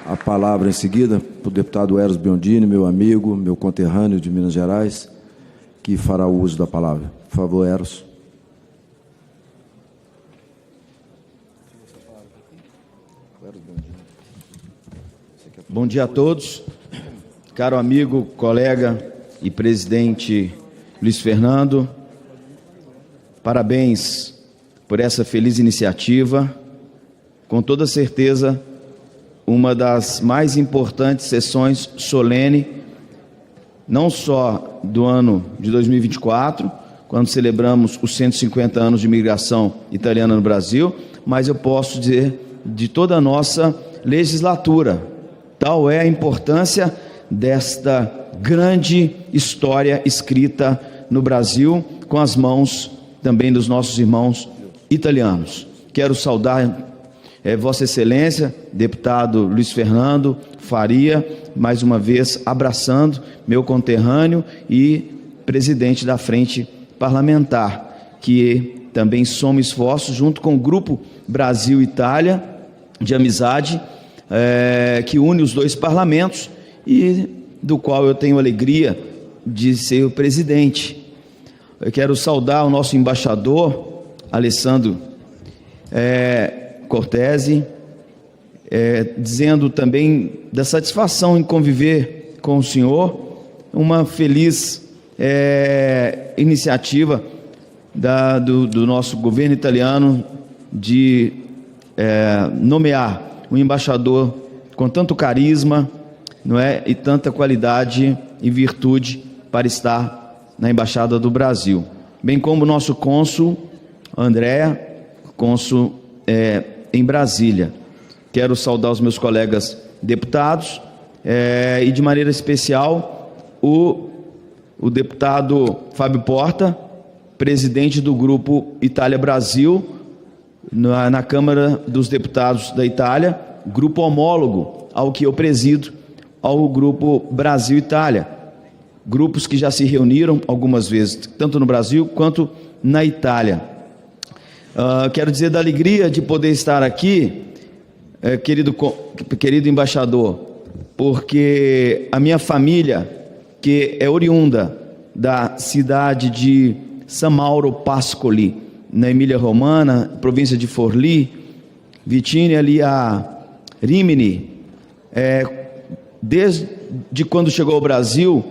S1: a palavra em seguida para o deputado Eros Biondini, meu amigo, meu conterrâneo de Minas Gerais, que fará o uso da palavra. Por favor, Eros.
S2: Bom dia a todos. Caro amigo, colega e presidente Luiz Fernando, parabéns por essa feliz iniciativa. Com toda certeza, uma das mais importantes sessões solene, não só do ano de 2024, quando celebramos os 150 anos de imigração italiana no Brasil, mas eu posso dizer de toda a nossa legislatura. Tal é a importância desta grande história escrita no Brasil, com as mãos também dos nossos irmãos italianos. Quero saudar Vossa Excelência, deputado Luiz Fernando Faria, mais uma vez abraçando meu conterrâneo e presidente da Frente Parlamentar, que também soma esforços junto com o Grupo Brasil-Itália de amizade, que une os dois parlamentos e do qual eu tenho alegria de ser o presidente. Eu quero saudar o nosso embaixador, Alessandro Cortese, dizendo também da satisfação em conviver com o senhor, uma feliz iniciativa do nosso governo italiano de nomear um embaixador com tanto carisma, não é, e tanta qualidade e virtude para estar na Embaixada do Brasil, bem como o nosso cônsul André, cônsul em Brasília. Quero saudar os meus colegas deputados e de maneira especial o deputado Fábio Porta, presidente do Grupo Itália Brasil na Câmara dos Deputados da Itália, grupo homólogo ao que eu presido, ao Grupo Brasil-Itália, grupos que já se reuniram algumas vezes, tanto no Brasil quanto na Itália. Quero dizer da alegria de poder estar aqui, querido embaixador, porque a minha família, que é oriunda da cidade de San Mauro Pascoli, na Emília-Romana, província de Forlì, Vitínia ali a Rimini, desde quando chegou ao Brasil,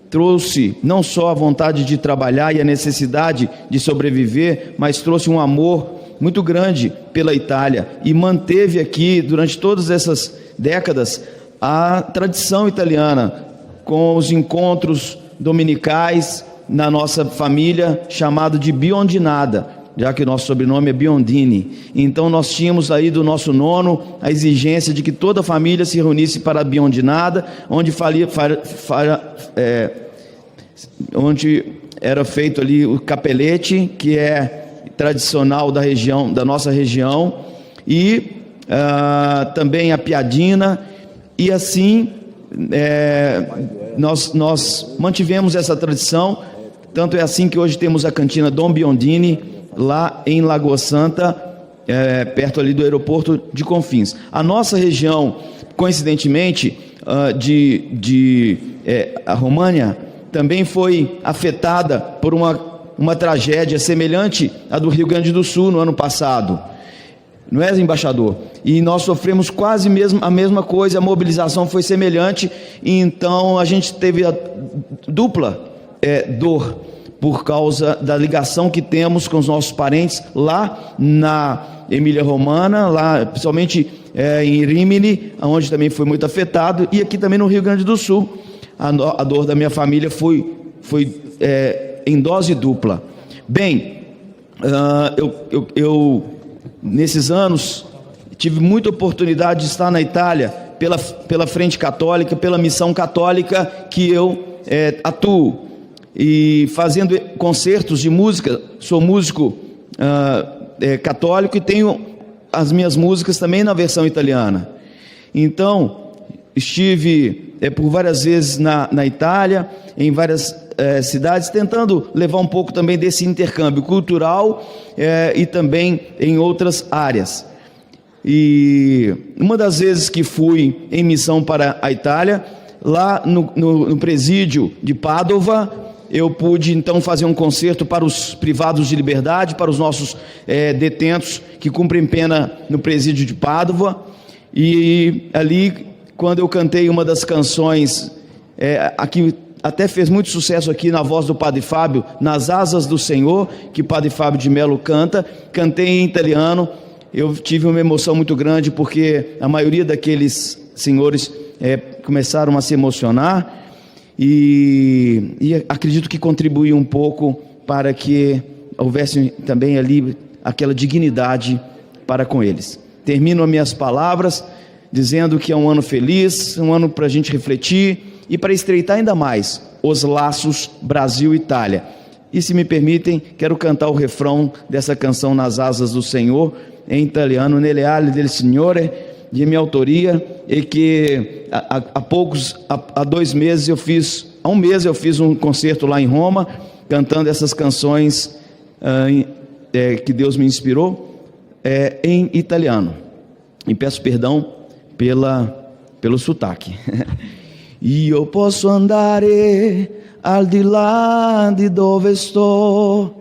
S2: trouxe não só a vontade de trabalhar e a necessidade de sobreviver, mas trouxe um amor muito grande pela Itália e manteve aqui, durante todas essas décadas, a tradição italiana, com os encontros dominicais na nossa família, chamado de biondinada, já que o nosso sobrenome é Biondini. Então nós tínhamos aí do nosso nono a exigência de que toda a família se reunisse para a biondinada, onde onde era feito ali o capelete, que é tradicional da região, da nossa região, e também a piadina, e assim nós mantivemos essa tradição. Tanto é assim que hoje temos a cantina Dom Biondini lá em Lagoa Santa, perto ali do aeroporto de Confins. A nossa região, coincidentemente, a România, também foi afetada por uma tragédia semelhante à do Rio Grande do Sul no ano passado. não é, embaixador? E nós sofremos quase a mesma coisa, a mobilização foi semelhante, então a gente teve a dupla dor, por causa da ligação que temos com os nossos parentes lá na Emília-Romana, lá principalmente em Rímini, onde também foi muito afetado, e aqui também no Rio Grande do Sul, a dor da minha família foi em dose dupla. Bem, eu nesses anos tive muita oportunidade de estar na Itália pela Frente Católica, pela missão católica que eu atuo, e fazendo concertos de música. Sou músico católico e tenho as minhas músicas também na versão italiana. Então estive por várias vezes na Itália, em várias cidades, tentando levar um pouco também desse intercâmbio cultural e também em outras áreas. E uma das vezes que fui em missão para a Itália, lá no presídio de Padova, eu pude então fazer um concerto para os privados de liberdade, para os nossos detentos que cumprem pena no presídio de Padova. E ali, quando eu cantei uma das canções aqui, até fez muito sucesso aqui na voz do Padre Fábio, Nas Asas do Senhor, que o Padre Fábio de Mello canta, cantei em italiano. Eu tive uma emoção muito grande, porque a maioria daqueles senhores começaram a se emocionar, e acredito que contribuí um pouco para que houvesse também ali aquela dignidade para com eles. Termino as minhas palavras dizendo que é um ano feliz, um ano para a gente refletir e para estreitar ainda mais os laços Brasil-Itália. E, se me permitem, quero cantar o refrão dessa canção Nas Asas do Senhor, em italiano, Nelle ali del Signore, de minha autoria, e que há 2 meses há um mês eu fiz um concerto lá em Roma, cantando essas canções que Deus me inspirou, em italiano. E peço perdão pelo sotaque. Io posso andare al di là di dove sto,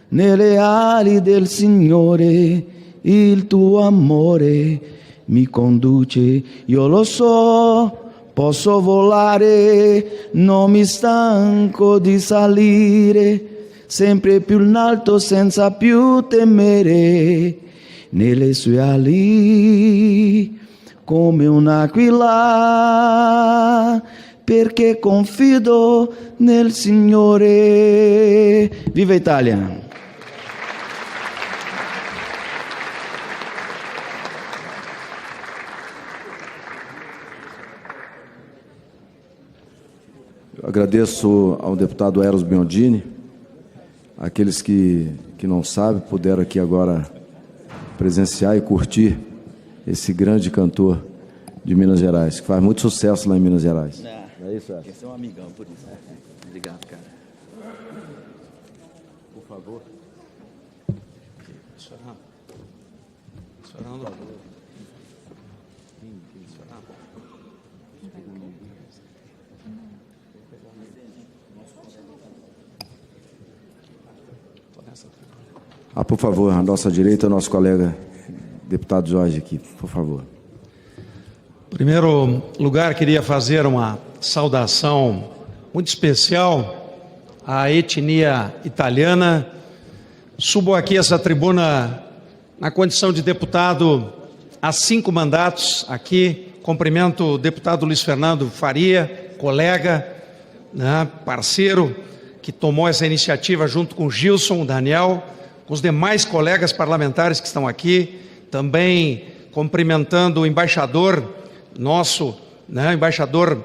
S2: nelle ali del Signore, il tuo amore mi conduce, io lo so, posso volare, non mi stanco di salire, sempre più in alto senza più temere, nelle sue ali come un'aquila, perché confido nel Signore. Viva a Itália!
S1: Eu agradeço ao deputado Eros Biondini. Aqueles que não sabem puderam aqui agora presenciar e curtir esse grande cantor de Minas Gerais, que faz muito sucesso lá em Minas Gerais. É isso, acho.
S2: Esse é um amigão, por isso. Obrigado, cara. Por favor.
S1: Por favor, à nossa direita, nosso colega deputado Jorge aqui, por favor.
S10: Em primeiro lugar, queria fazer uma saudação muito especial à etnia italiana. Subo aqui essa tribuna na condição de deputado há 5 mandatos aqui. Cumprimento o deputado Luiz Fernando Faria, colega, né, parceiro, que tomou essa iniciativa junto com o Gilson, o Daniel, com os demais colegas parlamentares que estão aqui. Também cumprimentando o embaixador nosso, né, embaixador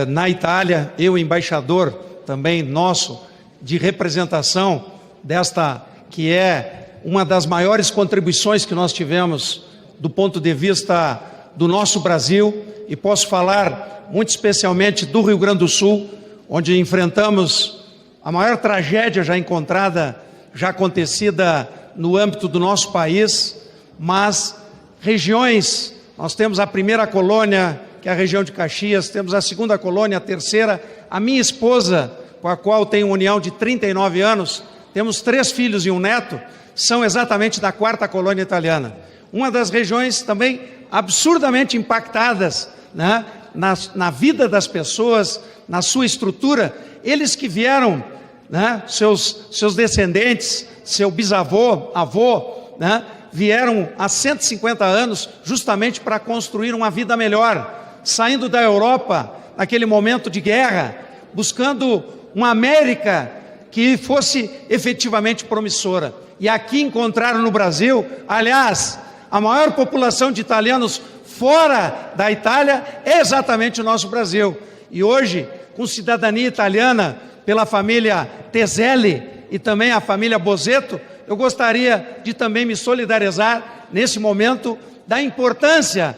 S10: na Itália, eu embaixador também nosso de representação desta que é uma das maiores contribuições que nós tivemos do ponto de vista do nosso Brasil, e posso falar muito especialmente do Rio Grande do Sul, onde enfrentamos a maior tragédia já encontrada, já acontecida no âmbito do nosso país. Mas regiões, nós temos a primeira colônia, que é a região de Caxias, temos a segunda colônia, a terceira. A minha esposa, com a qual tenho união de 39 anos, temos 3 filhos e um neto, são exatamente da 4ª colônia italiana. uma das regiões também absurdamente impactadas, né, na vida das pessoas, na sua estrutura. Eles que vieram, né, seus descendentes, seu bisavô, avô, né, vieram há 150 anos justamente para construir uma vida melhor, saindo da Europa naquele momento de guerra, buscando uma América que fosse efetivamente promissora. E aqui encontraram no Brasil, aliás, a maior população de italianos fora da Itália é exatamente o nosso Brasil. E hoje, com cidadania italiana pela família Teselli e também a família Bosetto, eu gostaria de também me solidarizar nesse momento da importância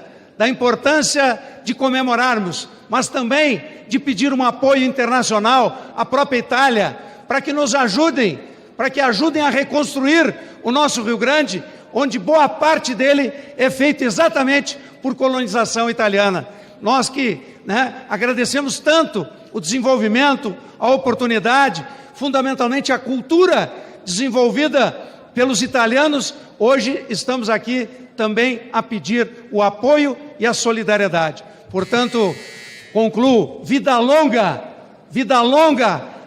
S10: de comemorarmos, mas também de pedir um apoio internacional à própria Itália, para que nos ajudem, para que ajudem a reconstruir o nosso Rio Grande, onde boa parte dele é feito exatamente por colonização italiana. Nós que, né, agradecemos tanto o desenvolvimento, a oportunidade, fundamentalmente a cultura desenvolvida pelos italianos, hoje estamos aqui também a pedir o apoio e a solidariedade. Portanto, concluo, vida longa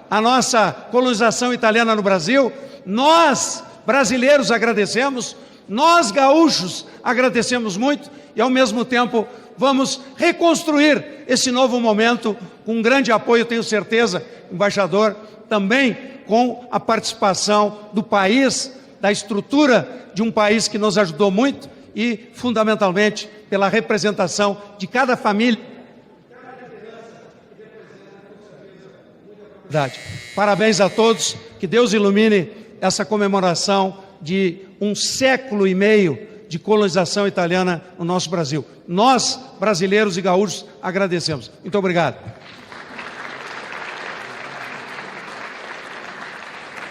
S10: a nossa colonização italiana no Brasil. Nós, brasileiros, agradecemos, nós, gaúchos, agradecemos muito e, ao mesmo tempo, vamos reconstruir esse novo momento com um grande apoio, tenho certeza, embaixador, também com a participação do país, da estrutura de um país que nos ajudou muito e, fundamentalmente, pela representação de cada família. Parabéns a todos, que Deus ilumine essa comemoração de 1 século e meio de colonização italiana no nosso Brasil. Nós, brasileiros e gaúchos, agradecemos. Muito obrigado.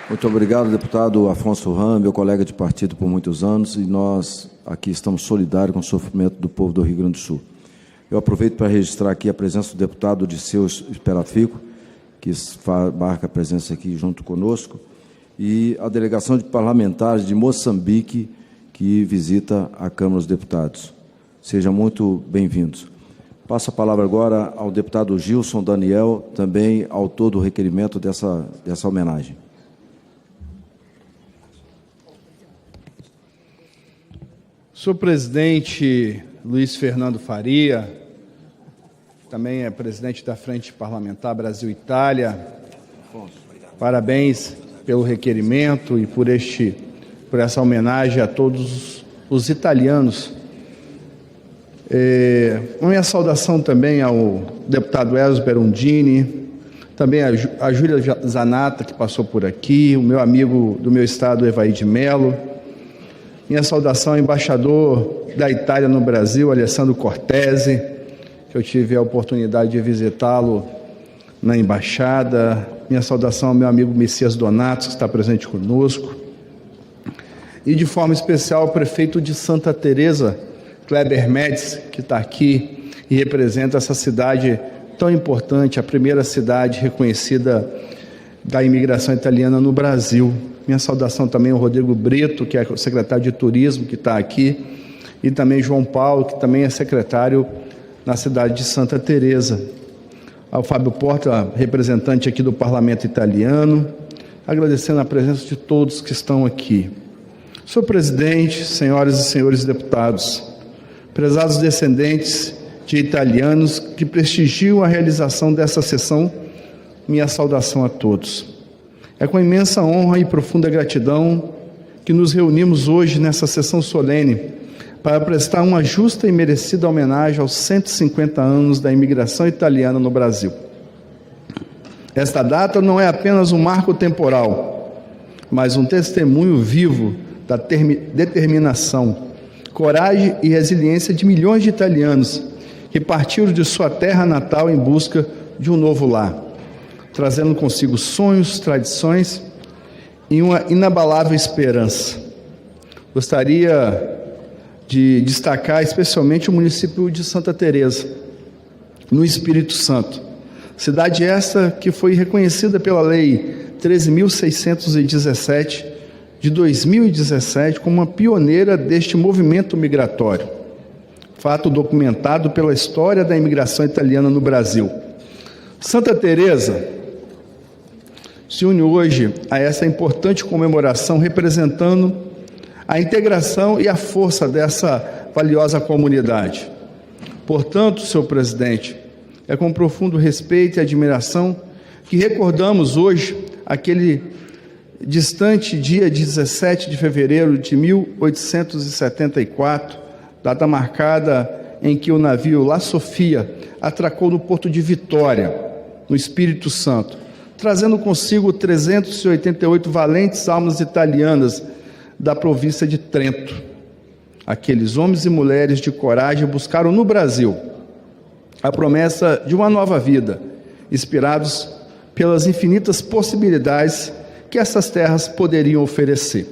S1: Muito obrigado, deputado Afonso Ram, meu colega de partido por muitos anos, e nós aqui estamos solidários com o sofrimento do povo do Rio Grande do Sul. Eu aproveito para registrar aqui a presença do deputado Odisseu Esperafico, que marca a presença aqui junto conosco, e a delegação de parlamentares de Moçambique, que visita a Câmara dos Deputados. Sejam muito bem-vindos. Passo a palavra agora ao deputado Gilson Daniel, também autor do requerimento dessa homenagem.
S11: Senhor presidente Luiz Fernando Faria, também é presidente da Frente Parlamentar Brasil-Itália, parabéns pelo requerimento e por essa homenagem a todos os italianos. Minha saudação também ao deputado Elzo Berondini, também a Júlia Zanata, que passou por aqui, o meu amigo do meu estado, Evaí de Mello. Minha saudação ao embaixador da Itália no Brasil, Alessandro Cortese, que eu tive a oportunidade de visitá-lo na embaixada. Minha saudação ao meu amigo Messias Donato, que está presente conosco. E, de forma especial, ao prefeito de Santa Teresa, Kleber Médici, que está aqui e representa essa cidade tão importante, a primeira cidade reconhecida da imigração italiana no Brasil. Minha saudação também ao Rodrigo Brito, que é o secretário de Turismo, que está aqui, e também João Paulo, que também é secretário na cidade de Santa Teresa. Ao Fábio Porta, representante aqui do Parlamento Italiano, agradecendo a presença de todos que estão aqui. Senhor presidente, senhoras e senhores deputados, prezados descendentes de italianos que prestigiam a realização dessa sessão, minha saudação a todos. É com imensa honra e profunda gratidão que nos reunimos hoje nessa sessão solene para prestar uma justa e merecida homenagem aos 150 anos da imigração italiana no Brasil. Esta data não é apenas um marco temporal, mas um testemunho vivo da determinação, coragem e resiliência de milhões de italianos que partiram de sua terra natal em busca de um novo lar, trazendo consigo sonhos, tradições e uma inabalável esperança. Gostaria de destacar especialmente o município de Santa Teresa, no Espírito Santo. Cidade esta que foi reconhecida pela Lei 13.617 de 2017 como uma pioneira deste movimento migratório, fato documentado pela história da imigração italiana no Brasil. Santa Teresa se une hoje a essa importante comemoração, representando a integração e a força dessa valiosa comunidade. Portanto, senhor presidente, é com profundo respeito e admiração que recordamos hoje aquele distante dia 17 de fevereiro de 1874, data marcada em que o navio La Sofia atracou no porto de Vitória, no Espírito Santo, trazendo consigo 388 valentes almas italianas da província de Trento. Aqueles homens e mulheres de coragem buscaram no Brasil a promessa de uma nova vida, inspirados pelas infinitas possibilidades que essas terras poderiam oferecer.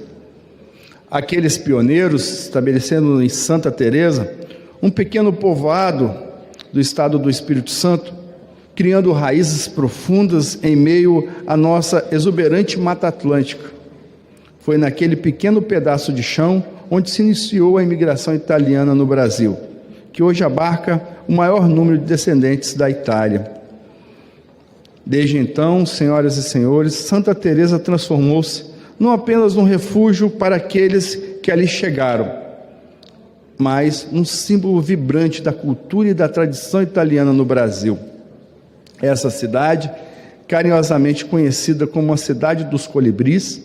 S11: Aqueles pioneiros, estabelecendo em Santa Teresa um pequeno povoado do estado do Espírito Santo, criando raízes profundas em meio à nossa exuberante Mata Atlântica. Foi naquele pequeno pedaço de chão onde se iniciou a imigração italiana no Brasil, que hoje abarca o maior número de descendentes da Itália. Desde então, senhoras e senhores, Santa Teresa transformou-se não apenas num refúgio para aqueles que ali chegaram, mas num símbolo vibrante da cultura e da tradição italiana no Brasil. Essa cidade, carinhosamente conhecida como a Cidade dos Colibris,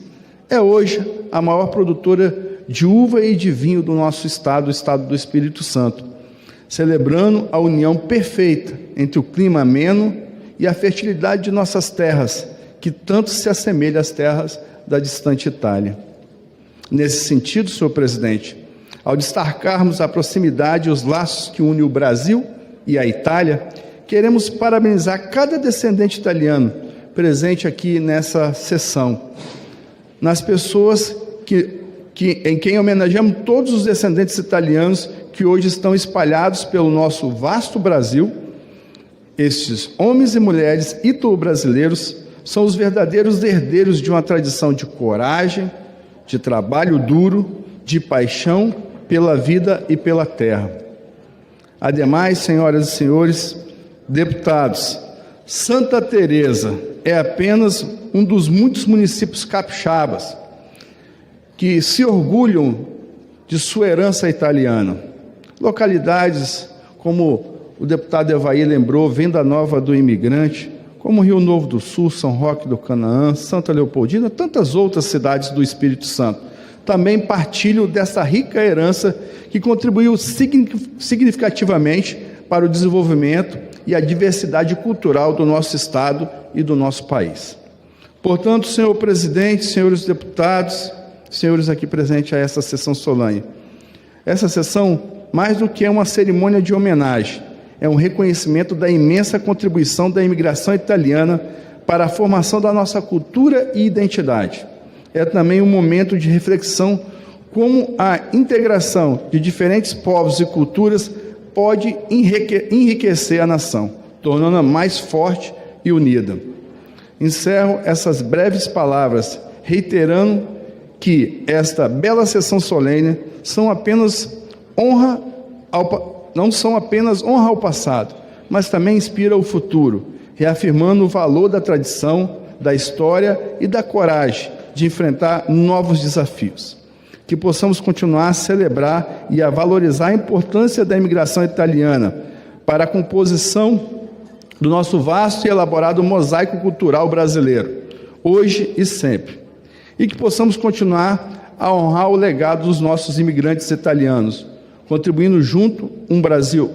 S11: é hoje a maior produtora de uva e de vinho do nosso estado, o estado do Espírito Santo, celebrando a união perfeita entre o clima ameno e a fertilidade de nossas terras, que tanto se assemelha às terras da distante Itália. Nesse sentido, senhor presidente, ao destacarmos a proximidade e os laços que unem o Brasil e a Itália, queremos parabenizar cada descendente italiano presente aqui nessa sessão, nas pessoas em quem homenageamos todos os descendentes italianos que hoje estão espalhados pelo nosso vasto Brasil. Estes homens e mulheres ítalo-brasileiros são os verdadeiros herdeiros de uma tradição de coragem, de trabalho duro, de paixão pela vida e pela terra. Ademais, senhoras e senhores deputados, Santa Teresa é apenas um dos muitos municípios capixabas que se orgulham de sua herança italiana. Localidades como o deputado Evaí lembrou, Venda Nova do Imigrante, como Rio Novo do Sul, São Roque do Canaã, Santa Leopoldina, tantas outras cidades do Espírito Santo, também partilham dessa rica herança que contribuiu significativamente para o desenvolvimento e a diversidade cultural do nosso estado e do nosso país. Portanto, senhor presidente, senhores deputados, senhores aqui presentes a essa sessão solene, essa sessão, mais do que uma cerimônia de homenagem, é um reconhecimento da imensa contribuição da imigração italiana para a formação da nossa cultura e identidade. É também um momento de reflexão como a integração de diferentes povos e culturas pode enriquecer a nação, tornando-a mais forte e unida. Encerro essas breves palavras, reiterando que esta bela sessão solene não são apenas honra ao passado, mas também inspira o futuro, reafirmando o valor da tradição, da história e da coragem de enfrentar novos desafios. Que possamos continuar a celebrar e a valorizar a importância da imigração italiana para a composição do nosso vasto e elaborado mosaico cultural brasileiro, hoje e sempre. E que possamos continuar a honrar o legado dos nossos imigrantes italianos, contribuindo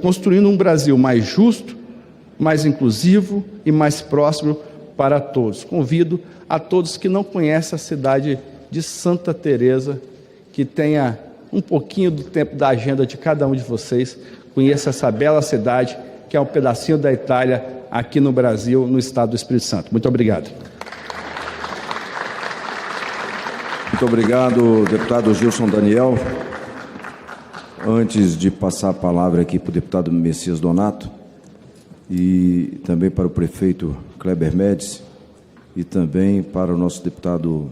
S11: construindo um Brasil mais justo, mais inclusivo e mais próspero para todos. Convido a todos que não conhecem a cidade de Santa Teresa, que tenha um pouquinho do tempo da agenda de cada um de vocês, conheça essa bela cidade, que é um pedacinho da Itália, aqui no Brasil, no estado do Espírito Santo. Muito obrigado.
S1: Muito obrigado, deputado Gilson Daniel. Antes de passar a palavra aqui para o deputado Messias Donato e também para o prefeito Kleber Médici e também para o nosso deputado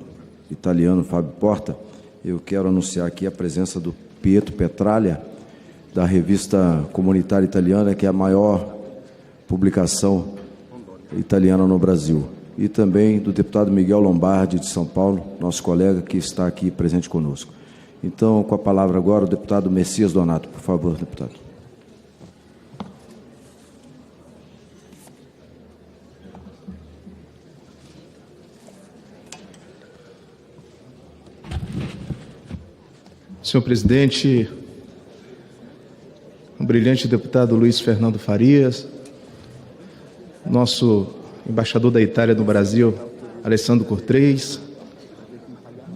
S1: italiano Fábio Porta, eu quero anunciar aqui a presença do Pietro Petraglia, da revista comunitária italiana, que é a maior publicação italiana no Brasil, e também do deputado Miguel Lombardi, de São Paulo, nosso colega que está aqui presente conosco. Então, com a palavra agora, o deputado Messias Donato. Por favor, deputado.
S11: Senhor presidente, o brilhante deputado Luiz Fernando Farias, nosso embaixador da Itália no Brasil, Alessandro Cortrês,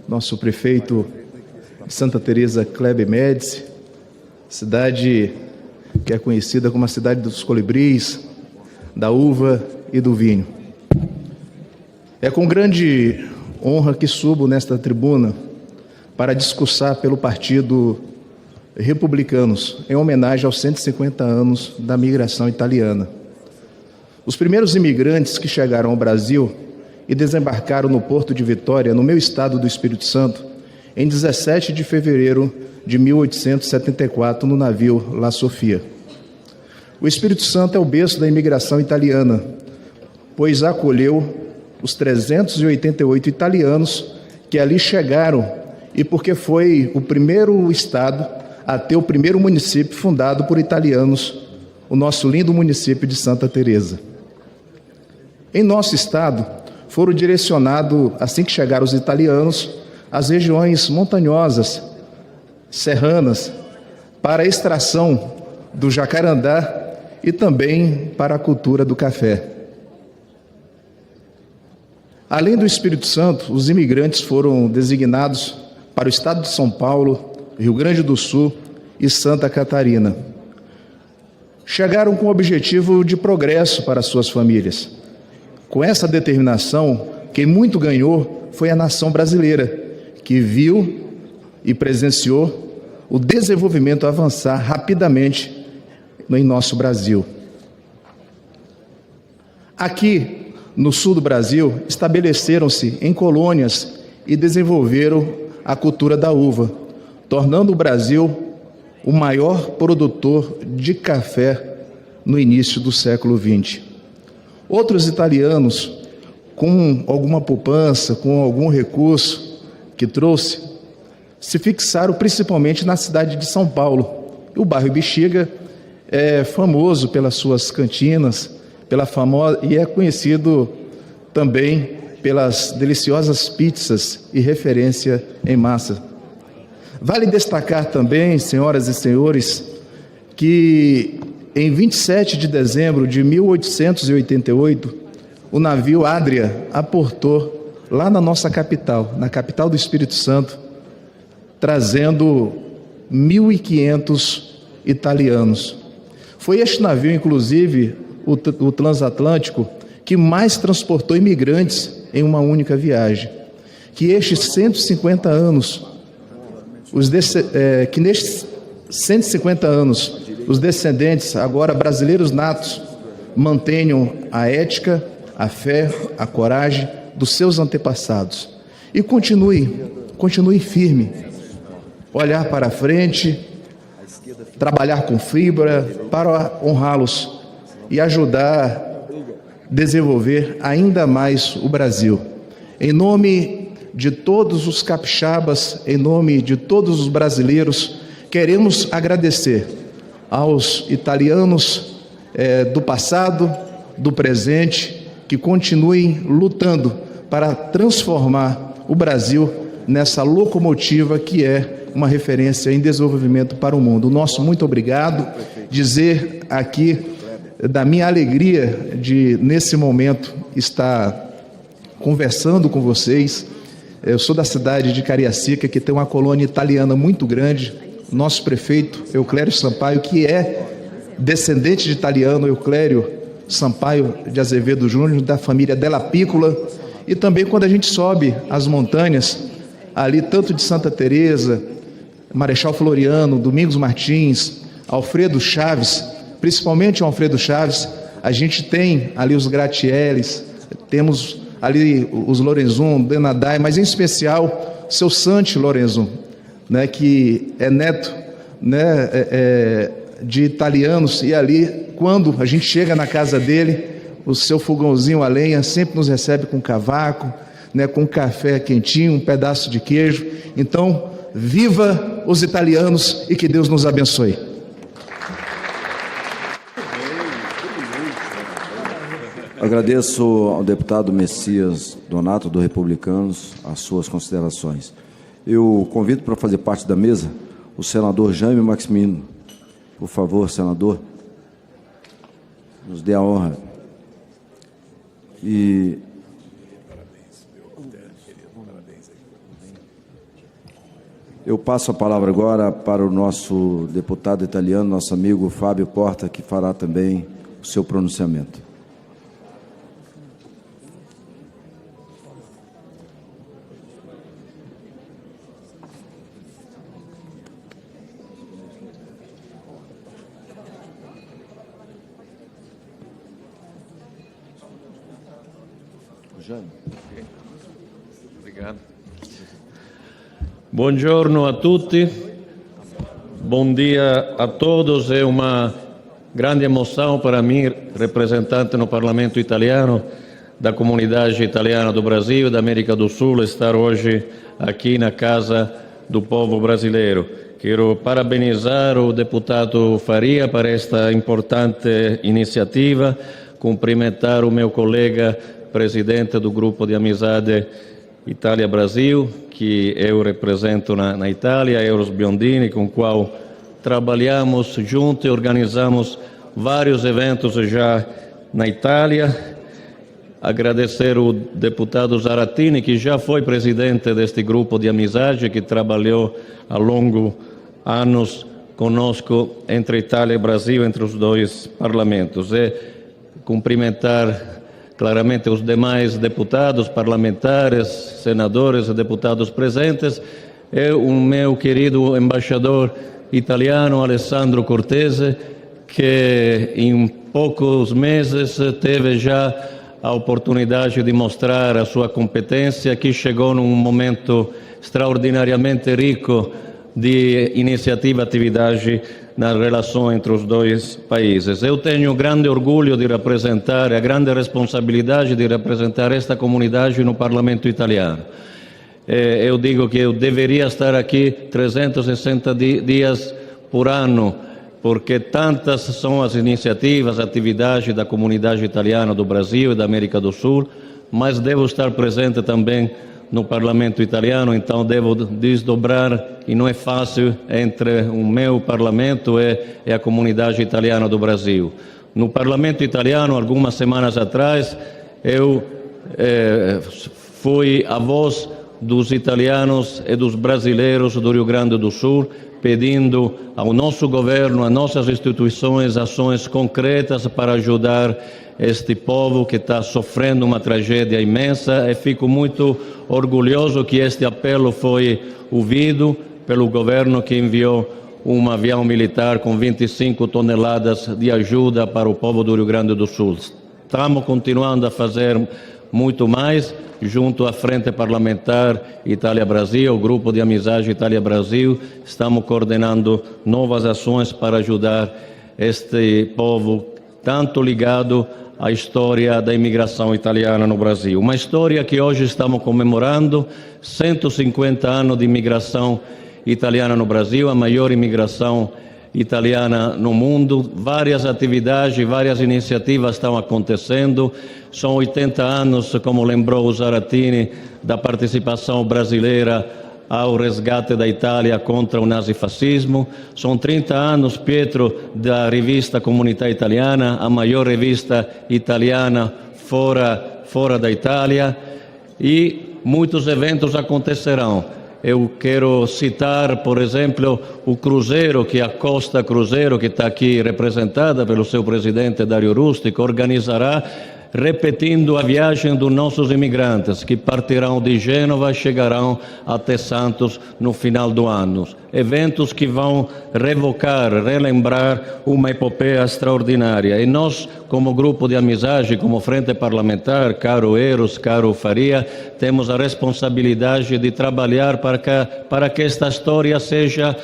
S11: nosso prefeito de Santa Teresa, Kleber Médici, cidade que é conhecida como a cidade dos colibris, da uva e do vinho. É com grande honra que subo nesta tribuna para discursar pelo Partido Republicanos, em homenagem aos 150 anos da migração italiana. Os primeiros imigrantes que chegaram ao Brasil e desembarcaram no Porto de Vitória, no meu estado do Espírito Santo, em 17 de fevereiro de 1874, no navio La Sofia. O Espírito Santo é o berço da imigração italiana, pois acolheu os 388 italianos que ali chegaram e porque foi o primeiro estado a ter o primeiro município fundado por italianos, o nosso lindo município de Santa Teresa. Em nosso estado, foram direcionados, assim que chegaram os italianos, as regiões montanhosas, serranas, para a extração do jacarandá e também para a cultura do café. Além do Espírito Santo, os imigrantes foram designados para o estado de São Paulo, Rio Grande do Sul e Santa Catarina. Chegaram com o objetivo de progresso para suas famílias. Com essa determinação, quem muito ganhou foi a nação brasileira, que viu e presenciou o desenvolvimento avançar rapidamente em nosso Brasil. Aqui, no sul do Brasil, estabeleceram-se em colônias e desenvolveram a cultura da uva, tornando o Brasil o maior produtor de café no início do século XX. Outros italianos, com alguma poupança, com algum recurso que trouxe, se fixaram principalmente na cidade de São Paulo. O bairro Bexiga é famoso pelas suas cantinas, e é conhecido também pelas deliciosas pizzas e referência em massa. Vale destacar também, senhoras e senhores, que em 27 de dezembro de 1888, o navio Adria aportou lá na nossa capital, na capital do Espírito Santo, trazendo 1.500 italianos. Foi este navio, inclusive, o transatlântico, que mais transportou imigrantes em uma única viagem. Que estes 150 anos, nestes 150 anos, os descendentes, agora brasileiros natos, mantenham a ética, a fé, a coragem dos seus antepassados. E continue firme, olhar para frente, trabalhar com fibra para honrá-los e ajudar a desenvolver ainda mais o Brasil. Em nome de todos os capixabas, em nome de todos os brasileiros, queremos agradecer aos italianos do passado, do presente, que continuem lutando para transformar o Brasil nessa locomotiva que é uma referência em desenvolvimento para o mundo. Nosso muito obrigado, dizer aqui da minha alegria de, nesse momento, estar conversando com vocês. Eu sou da cidade de Cariacica, que tem uma colônia italiana muito grande. Nosso prefeito, Euclério Sampaio, que é descendente de italiano, Euclério Sampaio de Azevedo Júnior, da família Della Piccola. E também quando a gente sobe as montanhas, ali tanto de Santa Teresa, Marechal Floriano, Domingos Martins, Alfredo Chaves, principalmente o Alfredo Chaves, a gente tem ali os gratte-ciels, temos ali os Lorenzon, Denadai, mas em especial seu Santi Lorenzon, né, que é neto, né, de italianos, e ali, quando a gente chega na casa dele, o seu fogãozinho a lenha sempre nos recebe com cavaco, né, com café quentinho, um pedaço de queijo. Então, viva os italianos e que Deus nos abençoe.
S1: Agradeço ao deputado Messias Donato, do Republicanos, as suas considerações. Eu convido para fazer parte da mesa o senador Jaime Maximino. Por favor, senador, nos dê a honra. E eu passo a palavra agora para o nosso deputado italiano, nosso amigo Fábio Porta, que fará também o seu pronunciamento.
S12: Obrigado. Buongiorno a tutti, bom dia a todos. É uma grande emoção para mim, representante no Parlamento italiano, da comunidade italiana do Brasil e da América do Sul, estar hoje aqui na Casa do Povo Brasileiro. Quero parabenizar o deputado Faria para esta importante iniciativa, cumprimentar o meu colega presidente do Grupo de Amizade Itália-Brasil, que eu represento na Itália, Eros Biondini, com o qual trabalhamos junto e organizamos vários eventos já na Itália. Agradecer o deputado Zaratini, que já foi presidente deste grupo de amizade, que trabalhou ao longo anos conosco entre Itália e Brasil, entre os dois parlamentos. E cumprimentar claramente os demais deputados, parlamentares, senadores e deputados presentes, e o meu querido embaixador italiano, Alessandro Cortese, que em poucos meses teve já a oportunidade de mostrar a sua competência, que chegou num momento extraordinariamente rico de iniciativa e atividade na relação entre os dois países. Eu tenho grande orgulho de representar, a grande responsabilidade de representar esta comunidade no Parlamento italiano. Eu digo que eu deveria estar aqui 360 dias por ano, porque tantas são as iniciativas, atividades da comunidade italiana do Brasil e da América do Sul, mas devo estar presente também no Parlamento italiano, então devo desdobrar, e não é fácil, entre o meu Parlamento e a comunidade italiana do Brasil. No Parlamento italiano, algumas semanas atrás, eu fui a voz dos italianos e dos brasileiros do Rio Grande do Sul, pedindo ao nosso governo, às nossas instituições, ações concretas para ajudar este povo que está sofrendo uma tragédia imensa, e fico muito orgulhoso que este apelo foi ouvido pelo governo, que enviou um avião militar com 25 toneladas de ajuda para o povo do Rio Grande do Sul. Estamos continuando a fazer muito mais, junto à Frente Parlamentar Itália-Brasil, o Grupo de Amizade Itália-Brasil, estamos coordenando novas ações para ajudar este povo, tanto ligado à história da imigração italiana no Brasil. Uma história que hoje estamos comemorando, 150 anos de imigração italiana no Brasil, a maior imigração italiana no mundo. Várias atividades, várias iniciativas estão acontecendo. São 80 anos, como lembrou o Zaratini, da participação brasileira ao resgate da Itália contra o nazifascismo. São 30 anos, Pietro, da revista Comunità Italiana, a maior revista italiana fora da Itália, e muitos eventos acontecerão. Eu quero citar, por exemplo, o Cruzeiro, que é a Costa Cruzeiro, que está aqui representada pelo seu presidente Dario Rustico, organizará repetindo a viagem dos nossos imigrantes, que partirão de Gênova e chegarão até Santos no final do ano. Eventos que vão relembrar uma epopeia extraordinária. E nós, como grupo de amizade, como Frente Parlamentar, caro Eros, caro Faria, temos a responsabilidade de trabalhar para que esta história seja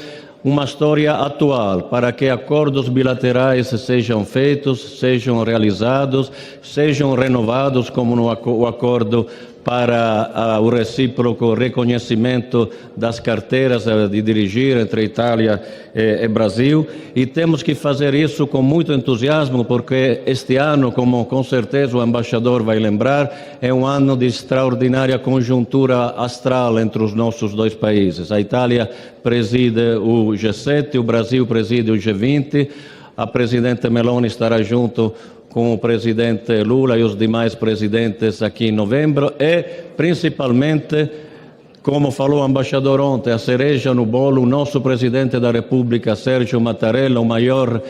S12: uma história atual, para que acordos bilaterais sejam feitos, sejam realizados, sejam renovados, como o acordo para o recíproco reconhecimento das carteiras de dirigir entre Itália e Brasil. E temos que fazer isso com muito entusiasmo, porque este ano, como com certeza o embaixador vai lembrar, é um ano de extraordinária conjuntura astral entre os nossos dois países. A Itália preside o G7, o Brasil preside o G20, a presidente Meloni estará junto com o presidente Lula e os demais presidentes aqui em novembro e, principalmente, como falou o embaixador ontem, a cereja no bolo, o nosso presidente da República, Sergio Mattarella, o maior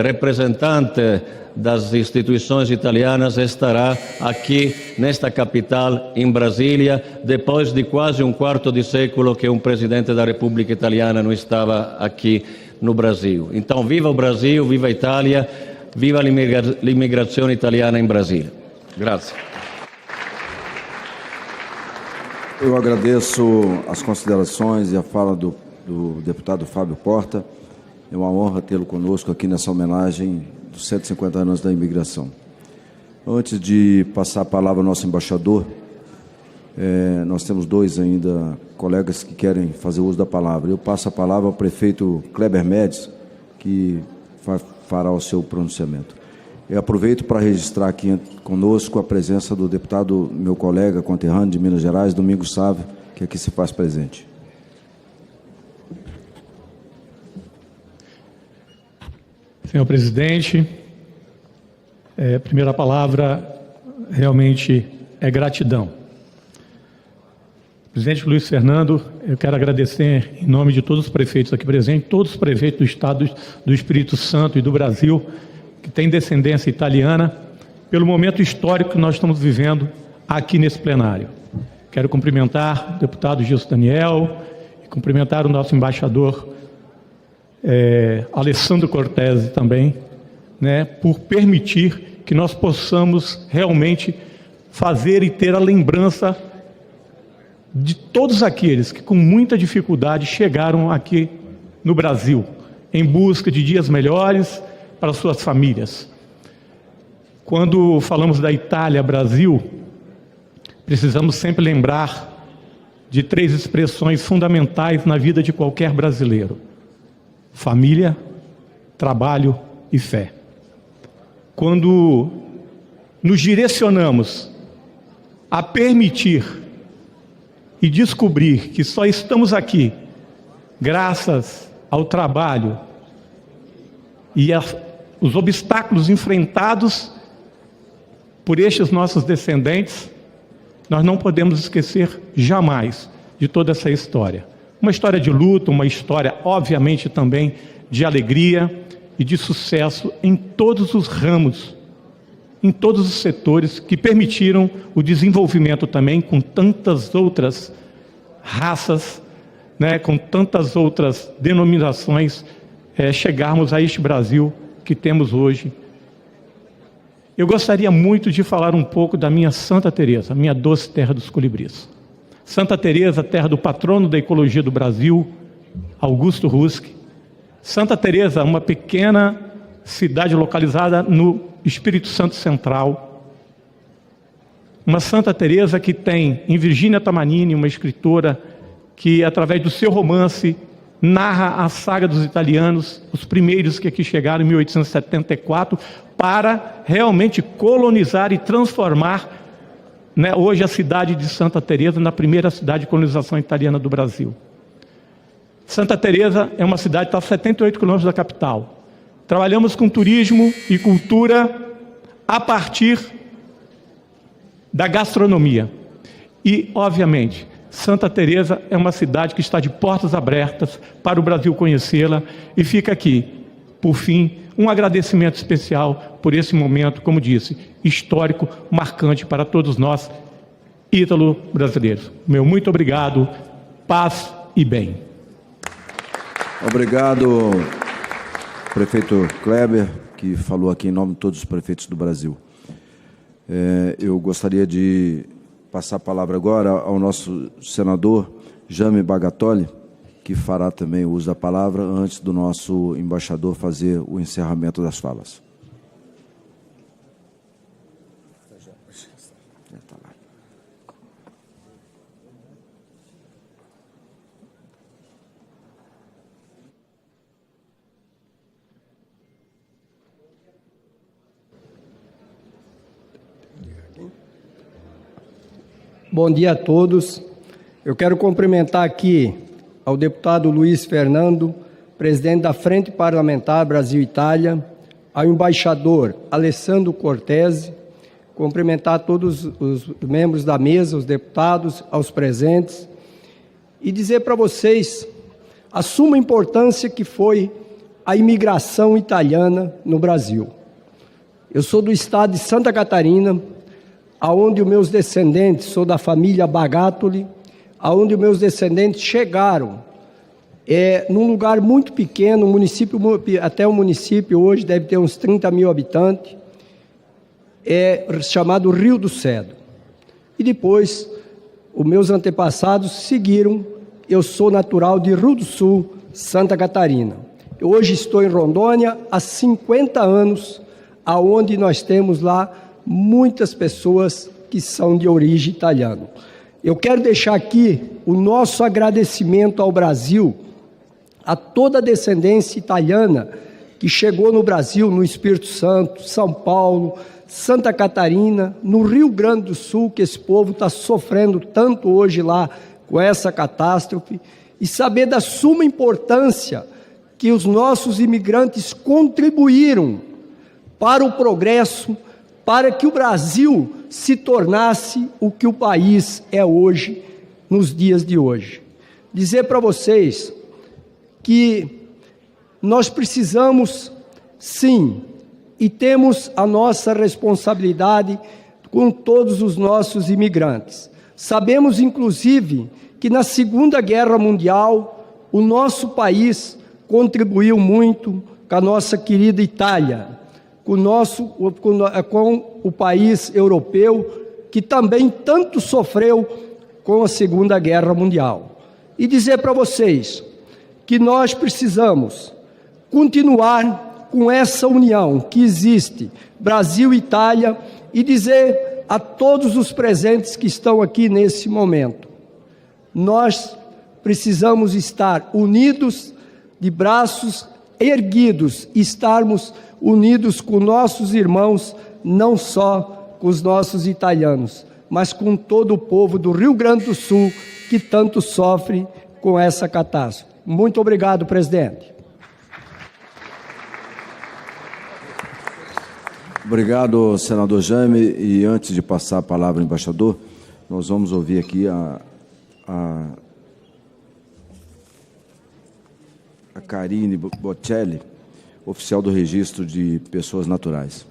S12: representante das instituições italianas, estará aqui nesta capital, em Brasília, depois de quase um quarto de século que um presidente da República Italiana não estava aqui no Brasil. Então, viva o Brasil, viva a Itália, viva l'immigrazione italiana em Brasília. Grazie.
S1: Eu agradeço as considerações e a fala do deputado Fábio Porta. É uma honra tê-lo conosco aqui nessa homenagem dos 150 anos da imigração. Antes de passar a palavra ao nosso embaixador, nós temos dois ainda colegas que querem fazer uso da palavra. Eu passo a palavra ao prefeito Kleber Médici, que fará o seu pronunciamento. Eu aproveito para registrar aqui conosco a presença do deputado, meu colega conterrâneo de Minas Gerais, Domingos Sávio, que aqui se faz presente.
S13: Senhor presidente, a primeira palavra realmente é gratidão. Presidente Luiz Fernando, eu quero agradecer em nome de todos os prefeitos aqui presentes, todos os prefeitos do Estado do Espírito Santo e do Brasil, que têm descendência italiana, pelo momento histórico que nós estamos vivendo aqui nesse plenário. Quero cumprimentar o deputado Gilson Daniel e cumprimentar o nosso embaixador Alessandro Cortese também, por permitir que nós possamos realmente fazer e ter a lembrança de todos aqueles que com muita dificuldade chegaram aqui no Brasil, em busca de dias melhores para suas famílias. Quando falamos da Itália, Brasil, precisamos sempre lembrar de três expressões fundamentais na vida de qualquer brasileiro: família, trabalho e fé. Quando nos direcionamos a permitir e descobrir que só estamos aqui graças ao trabalho e os obstáculos enfrentados por estes nossos descendentes, nós não podemos esquecer jamais de toda essa história. Uma história de luta, uma história, obviamente, também de alegria e de sucesso em todos os ramos, em todos os setores que permitiram o desenvolvimento também com tantas outras raças, com tantas outras denominações, chegarmos a este Brasil que temos hoje. Eu gostaria muito de falar um pouco da minha Santa Teresa, minha doce terra dos colibris. Santa Teresa, terra do patrono da ecologia do Brasil, Augusto Ruski. Santa Teresa, uma pequena cidade localizada no Espírito Santo Central. Uma Santa Teresa que tem em Virgínia Tamanini, uma escritora que, através do seu romance, narra a saga dos italianos, os primeiros que aqui chegaram em 1874, para realmente colonizar e transformar hoje a cidade de Santa Teresa na primeira cidade de colonização italiana do Brasil. Santa Teresa é uma cidade que está a 78 quilômetros da capital. Trabalhamos com turismo e cultura a partir da gastronomia. E, obviamente, Santa Teresa é uma cidade que está de portas abertas para o Brasil conhecê-la, e fica aqui, por fim, um agradecimento especial por esse momento, como disse, histórico, marcante para todos nós, ítalo-brasileiros. Meu muito obrigado, paz e bem.
S1: Obrigado, prefeito Kleber, que falou aqui em nome de todos os prefeitos do Brasil. Eu gostaria de passar a palavra agora ao nosso senador Jaime Bagatoli, que fará também o uso da palavra antes do nosso embaixador fazer o encerramento das falas.
S14: Bom dia a todos. Eu quero cumprimentar aqui ao deputado Luiz Fernando, presidente da Frente Parlamentar Brasil-Itália, ao embaixador Alessandro Cortese, cumprimentar todos os membros da mesa, os deputados, aos presentes, e dizer para vocês a suma importância que foi a imigração italiana no Brasil. Eu sou do estado de Santa Catarina, aonde os meus descendentes, sou da família Bagatoli, aonde os meus descendentes chegaram num lugar muito pequeno, até o município hoje deve ter uns 30 mil habitantes, chamado Rio do Cedro. E depois, os meus antepassados seguiram, eu sou natural de Rio do Sul, Santa Catarina. Eu hoje estou em Rondônia há 50 anos, aonde nós temos lá muitas pessoas que são de origem italiana. Eu quero deixar aqui o nosso agradecimento ao Brasil, a toda a descendência italiana que chegou no Brasil, no Espírito Santo, São Paulo, Santa Catarina, no Rio Grande do Sul, que esse povo está sofrendo tanto hoje lá com essa catástrofe, e saber da suma importância que os nossos imigrantes contribuíram para o progresso, para que o Brasil se tornasse o que o país é hoje, nos dias de hoje. Dizer para vocês que nós precisamos, sim, e temos a nossa responsabilidade com todos os nossos imigrantes. Sabemos, inclusive, que na Segunda Guerra Mundial, o nosso país contribuiu muito com a nossa querida Itália, com o país europeu, que também tanto sofreu com a Segunda Guerra Mundial. E dizer para vocês que nós precisamos continuar com essa união que existe, Brasil e Itália, e dizer a todos os presentes que estão aqui nesse momento, nós precisamos estar unidos, de braços erguidos, estarmos unidos com nossos irmãos, não só com os nossos italianos, mas com todo o povo do Rio Grande do Sul, que tanto sofre com essa catástrofe. Muito obrigado, presidente.
S1: Obrigado, senador Jaime. E antes de passar a palavra ao embaixador, nós vamos ouvir aqui a Karine Bocelli, oficial do Registro de Pessoas Naturais.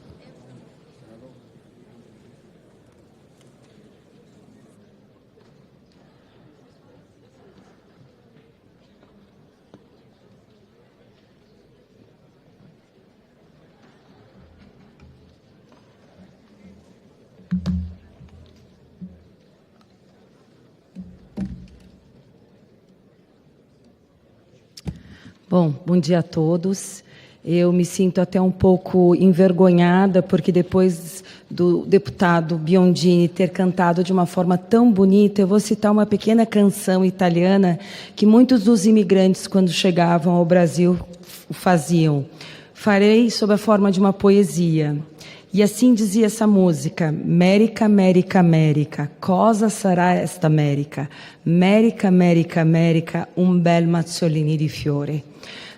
S15: Bom dia a todos. Eu me sinto até um pouco envergonhada, porque depois do deputado Biondini ter cantado de uma forma tão bonita, eu vou citar uma pequena canção italiana que muitos dos imigrantes, quando chegavam ao Brasil, faziam. Farei sob a forma de uma poesia. E assim dizia essa música: América, América, América, cosa sarà esta América? América, América, América, un bel mazzolini di fiore.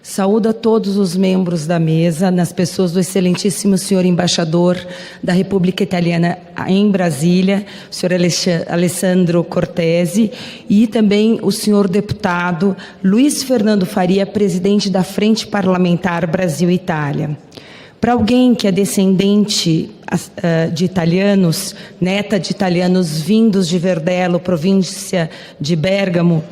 S15: Saúdo a todos os membros da mesa, nas pessoas do excelentíssimo senhor embaixador da República Italiana em Brasília, o senhor Alessandro Cortesi, e também o senhor deputado Luiz Fernando Faria, presidente da Frente Parlamentar Brasil-Itália. Para alguém que é descendente de italianos, neta de italianos vindos de Verdelho, província de Bérgamo,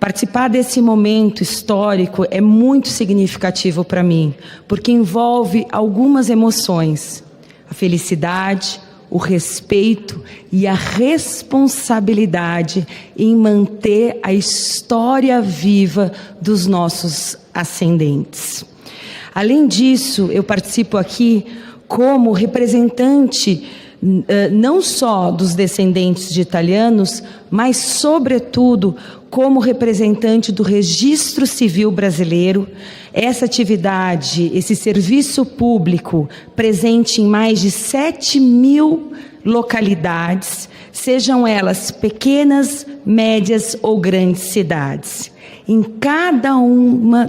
S15: participar desse momento histórico é muito significativo para mim, porque envolve algumas emoções: a felicidade, o respeito e a responsabilidade em manter a história viva dos nossos ascendentes. Além disso, eu participo aqui como representante não só dos descendentes de italianos, mas, sobretudo, como representante do Registro Civil Brasileiro. Essa atividade, esse serviço público presente em mais de 7.000 localidades, sejam elas pequenas, médias ou grandes cidades. Em cada uma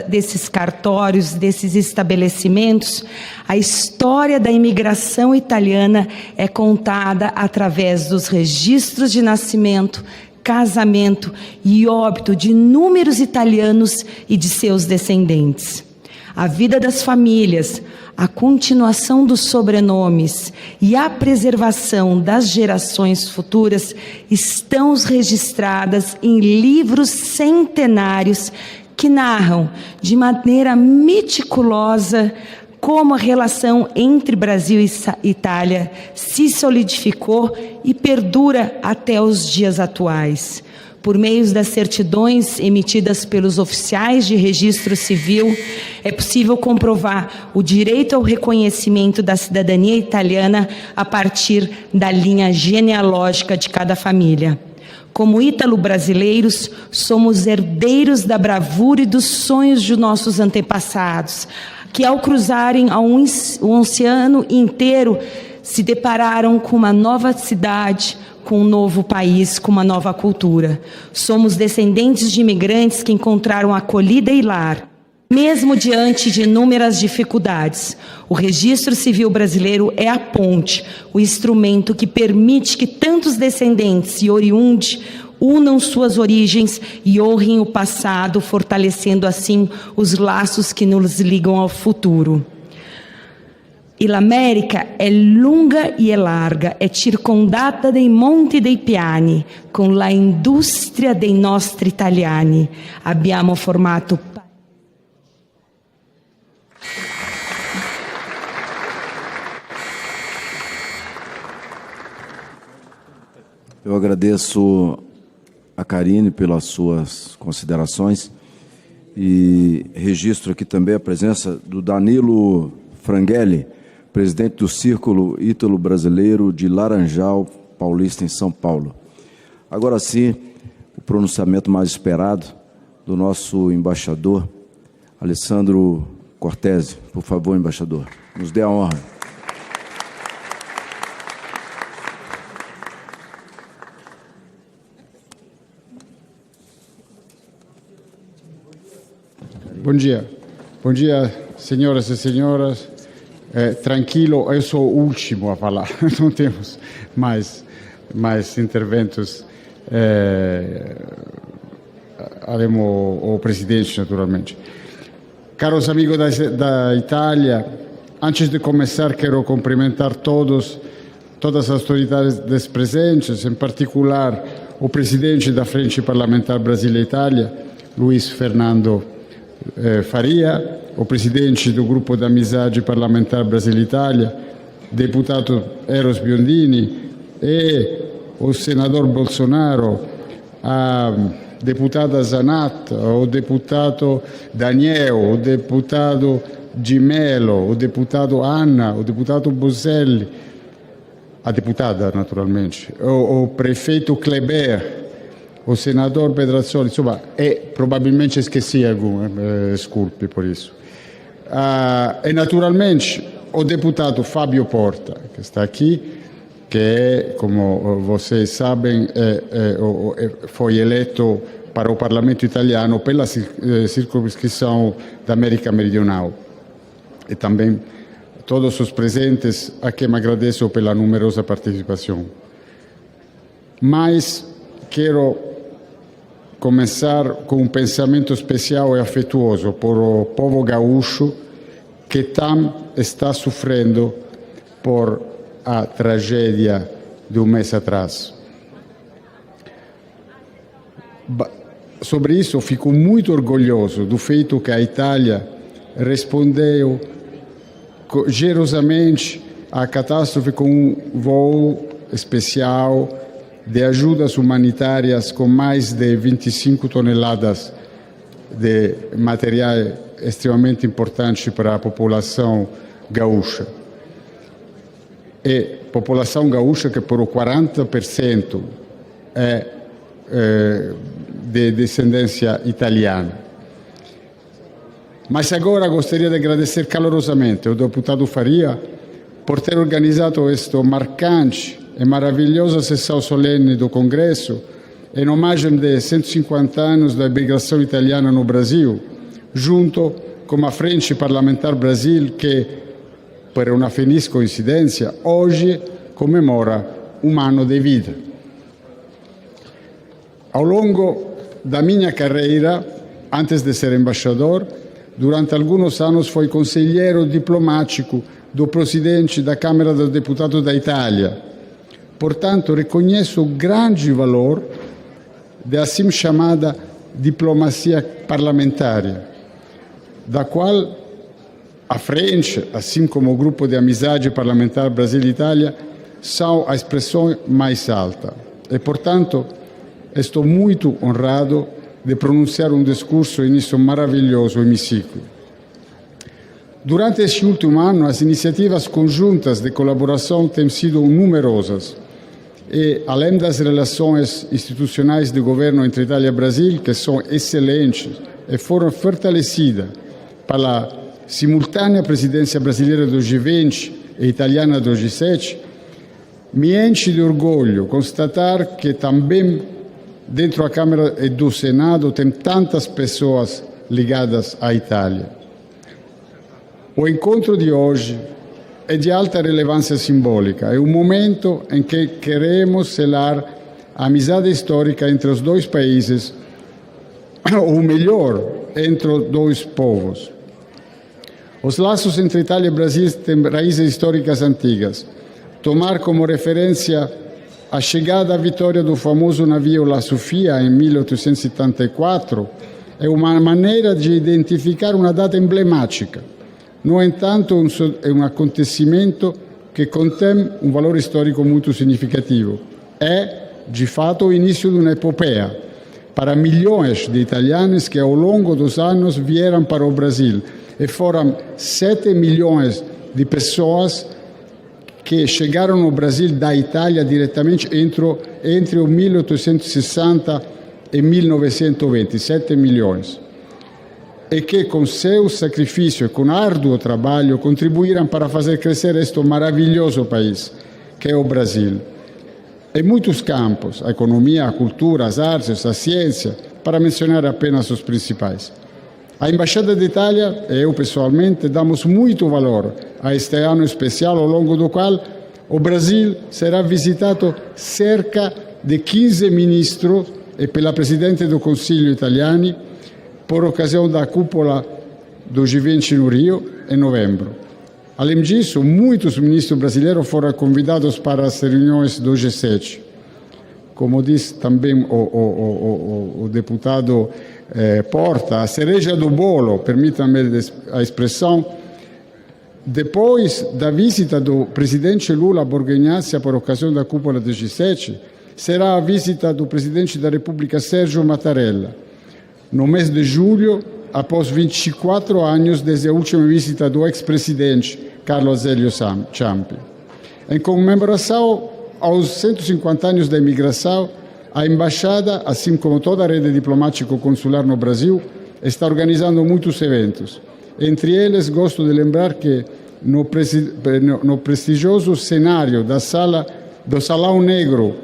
S15: desses cartórios, desses estabelecimentos, a história da imigração italiana é contada através dos registros de nascimento, casamento e óbito de inúmeros italianos e de seus descendentes. A vida das famílias, a continuação dos sobrenomes e a preservação das gerações futuras estão registradas em livros centenários que narram de maneira meticulosa como a relação entre Brasil e Itália se solidificou e perdura até os dias atuais. Por meio das certidões emitidas pelos oficiais de registro civil, é possível comprovar o direito ao reconhecimento da cidadania italiana a partir da linha genealógica de cada família. Como ítalo-brasileiros, somos herdeiros da bravura e dos sonhos de nossos antepassados, que ao cruzarem o oceano inteiro, se depararam com uma nova cidade, com um novo país, com uma nova cultura. Somos descendentes de imigrantes que encontraram acolhida e lar, mesmo diante de inúmeras dificuldades. O Registro Civil Brasileiro é a ponte, o instrumento que permite que tantos descendentes e oriundes unam suas origens e honrem o passado, fortalecendo assim os laços que nos ligam ao futuro. E l'America è lunga e larga, è circondata dai monti dei piani, con la industria dei nostri italiani. Abbiamo formato.
S1: Eu agradeço a Karine pelas suas considerações e registro aqui também a presença do Danilo Franghelli, presidente do Círculo Ítalo-Brasileiro de Laranjal Paulista, em São Paulo. Agora sim, o pronunciamento mais esperado do nosso embaixador, Alessandro Cortesi. Por favor, embaixador, nos dê a honra.
S4: Bom dia, senhoras e senhores. Tranquilo, eu sou o último a falar, não temos mais interventos. Haremos o presidente, naturalmente. Caros amigos da Itália, antes de começar, quero cumprimentar todas as autoridades presentes, em particular o presidente da Frente Parlamentar Brasil-Itália, Luiz Fernando Faria, o presidente do Grupo de Amizade Parlamentar Brasil-Itália, deputado Eros Biondini, e o senador Bolsonaro, a deputada Zanata, o deputado Daniel, o deputado Di Mello, o deputado Anna, o deputado Boselli, a deputada, naturalmente, o prefeito Kleber, o senador Pedrazzoli, insomma, e probabilmente esqueci algum, desculpe por isso. E naturalmente o deputado Fábio Porta, que está aqui, que, como vocês sabem, foi eleito para o Parlamento italiano pela circunscrição da América Meridional. E também todos os presentes, a quem agradeço pela numerosa participação. Mas quero começar com um pensamento especial e afetuoso por o povo gaúcho que está sofrendo por a tragédia de um mês atrás. Sobre isso, fico muito orgulhoso do feito que a Itália respondeu generosamente à catástrofe com um voo especial de ajudas humanitárias com mais de 25 toneladas de material extremamente importante para a população gaúcha. E população gaúcha que por 40% é de descendência italiana. Mas agora gostaria de agradecer calorosamente ao deputado Faria por ter organizado esta marcante e maravilhosa sessão solene do Congresso em homenagem de 150 anos da imigração italiana no Brasil, junto com a Frente Parlamentar Brasil, que, por uma feliz coincidência, hoje comemora um ano de vida. Ao longo da minha carreira, antes de ser embaixador, durante alguns anos fui conselheiro diplomático do presidente da Câmara dos Deputados da Itália. Portanto, reconheço o grande valor da assim chamada diplomacia parlamentar, da qual a frente, assim como o grupo de amizade parlamentar Brasil-Itália, são a expressão mais alta. E, portanto, estou muito honrado de pronunciar um discurso nesse maravilhoso hemiciclo. Durante este último ano, as iniciativas conjuntas de colaboração têm sido numerosas e, além das relações institucionais de governo entre Itália e Brasil, que são excelentes e foram fortalecidas pela simultânea presidência brasileira do G20 e italiana do G7, me enche de orgulho constatar que também dentro da Câmara e do Senado tem tantas pessoas ligadas à Itália. O encontro de hoje é de alta relevância simbólica. É um momento em que queremos selar a amizade histórica entre os dois países, ou melhor, entre os dois povos. Os laços entre Itália e Brasil têm raízes históricas antigas. Tomar como referência a chegada à vitória do famoso navio La Sofia em 1874 é uma maneira de identificar uma data emblemática. No entanto, é um acontecimento que contém um valor histórico muito significativo. É, de fato, o início de uma epopeia para milhões de italianos que, ao longo dos anos, vieram para o Brasil. E foram 7 milhões de pessoas que chegaram no Brasil da Itália diretamente entre o 1860 e 1920, 7 milhões. E que, com seu sacrifício e com árduo trabalho, contribuíram para fazer crescer este maravilhoso país, que é o Brasil. Em muitos campos, a economia, a cultura, as artes, a ciência, para mencionar apenas os principais. A Embaixada de Itália e eu, pessoalmente, damos muito valor a este ano especial, ao longo do qual o Brasil será visitado cerca de 15 ministros e pela Presidente do Conselho italiano, por ocasião da cúpula do G20 no Rio, em novembro. Além disso, muitos ministros brasileiros foram convidados para as reuniões do G7. Como disse também o deputado Porta, a cereja do bolo, permita-me a expressão, depois da visita do presidente Lula a Borgonhacia por ocasião da cúpula do G7, será a visita do presidente da República, Sérgio Mattarella, no mês de julho, após 24 anos desde a última visita do ex-presidente Carlos Hélio Ciampi. Em comemoração aos 150 anos da imigração, a Embaixada, assim como toda a rede diplomático-consular no Brasil, está organizando muitos eventos. Entre eles, gosto de lembrar que no prestigioso cenário do Salão Negro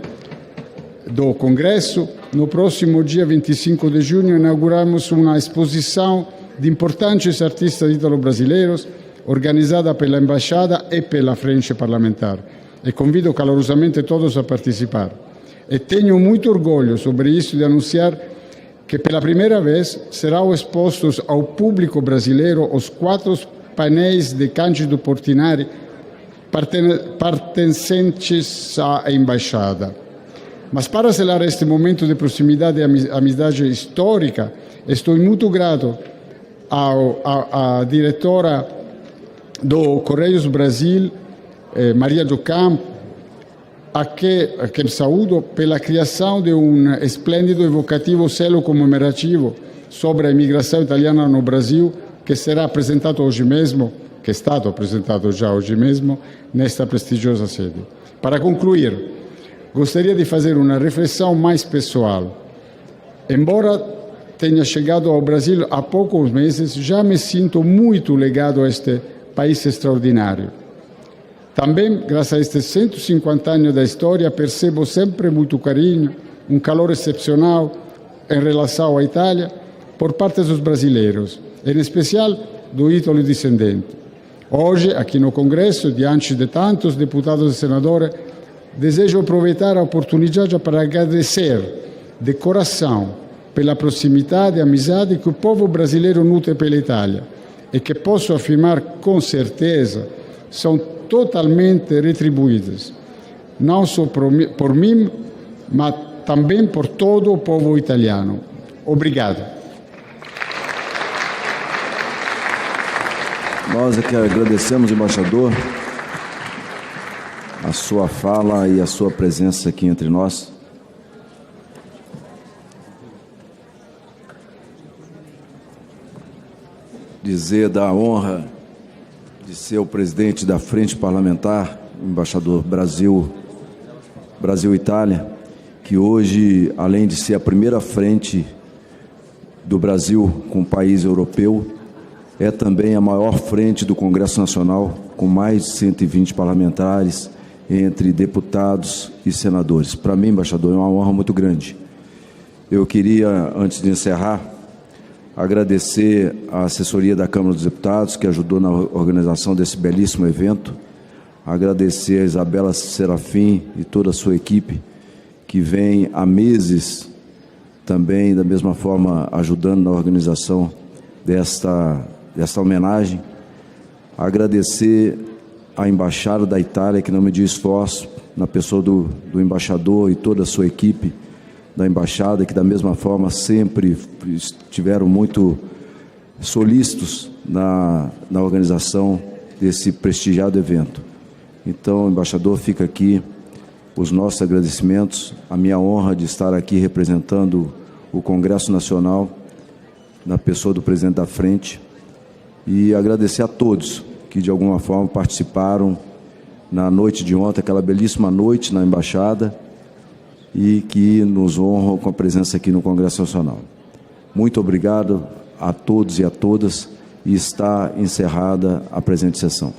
S4: do Congresso, no próximo dia 25 de junho inauguramos uma exposição de importantes artistas ítalo-brasileiros, organizada pela Embaixada e pela Frente Parlamentar. E convido calorosamente todos a participar. E tenho muito orgulho sobre isso de anunciar que pela primeira vez serão expostos ao público brasileiro os 4 painéis de Cândido Portinari pertencentes à Embaixada. Mas para selar este momento de proximidade e amizade histórica, estou muito grato à diretora do Correios Brasil, Maria do Campo, a quem saúdo pela criação de esplêndido e evocativo selo comemorativo sobre a imigração italiana no Brasil, que será apresentado hoje mesmo, que é stato apresentato já hoje mesmo, nesta prestigiosa sede. Para concluir, gostaria de fazer uma reflexão mais pessoal. Embora tenha chegado ao Brasil há poucos meses, já me sinto muito ligado a este país extraordinário. Também, graças a estes 150 anos da história, percebo sempre muito carinho, calor excepcional em relação à Itália por parte dos brasileiros, em especial do ítalo descendente. Hoje, aqui no Congresso, diante de tantos deputados e senadores, desejo aproveitar a oportunidade para agradecer de coração pela proximidade e amizade que o povo brasileiro nutre pela Itália e que posso afirmar com certeza são totalmente retribuídas, não só por mim, mas também por todo o povo italiano. Obrigado.
S1: Nós é que agradecemos, embaixador, a sua fala e a sua presença aqui entre nós. Dizer da honra de ser o presidente da Frente Parlamentar, embaixador Brasil-Itália, que hoje, além de ser a primeira frente do Brasil com o país europeu, é também a maior frente do Congresso Nacional, com mais de 120 parlamentares, entre deputados e senadores. Para mim, embaixador, é uma honra muito grande. Eu queria, antes de encerrar, agradecer a assessoria da Câmara dos Deputados, que ajudou na organização desse belíssimo evento, agradecer a Isabela Serafim e toda a sua equipe, que vem há meses também, da mesma forma, ajudando na organização desta homenagem. Agradecer à Embaixada da Itália, que não mediu esforço, na pessoa do embaixador e toda a sua equipe da Embaixada, que da mesma forma sempre estiveram muito solícitos na organização desse prestigiado evento. Então, embaixador, fica aqui os nossos agradecimentos, a minha honra de estar aqui representando o Congresso Nacional, na pessoa do presidente da Frente, e agradecer a todos que de alguma forma participaram na noite de ontem, aquela belíssima noite na Embaixada, e que nos honram com a presença aqui no Congresso Nacional. Muito obrigado a todos e a todas, e está encerrada a presente sessão.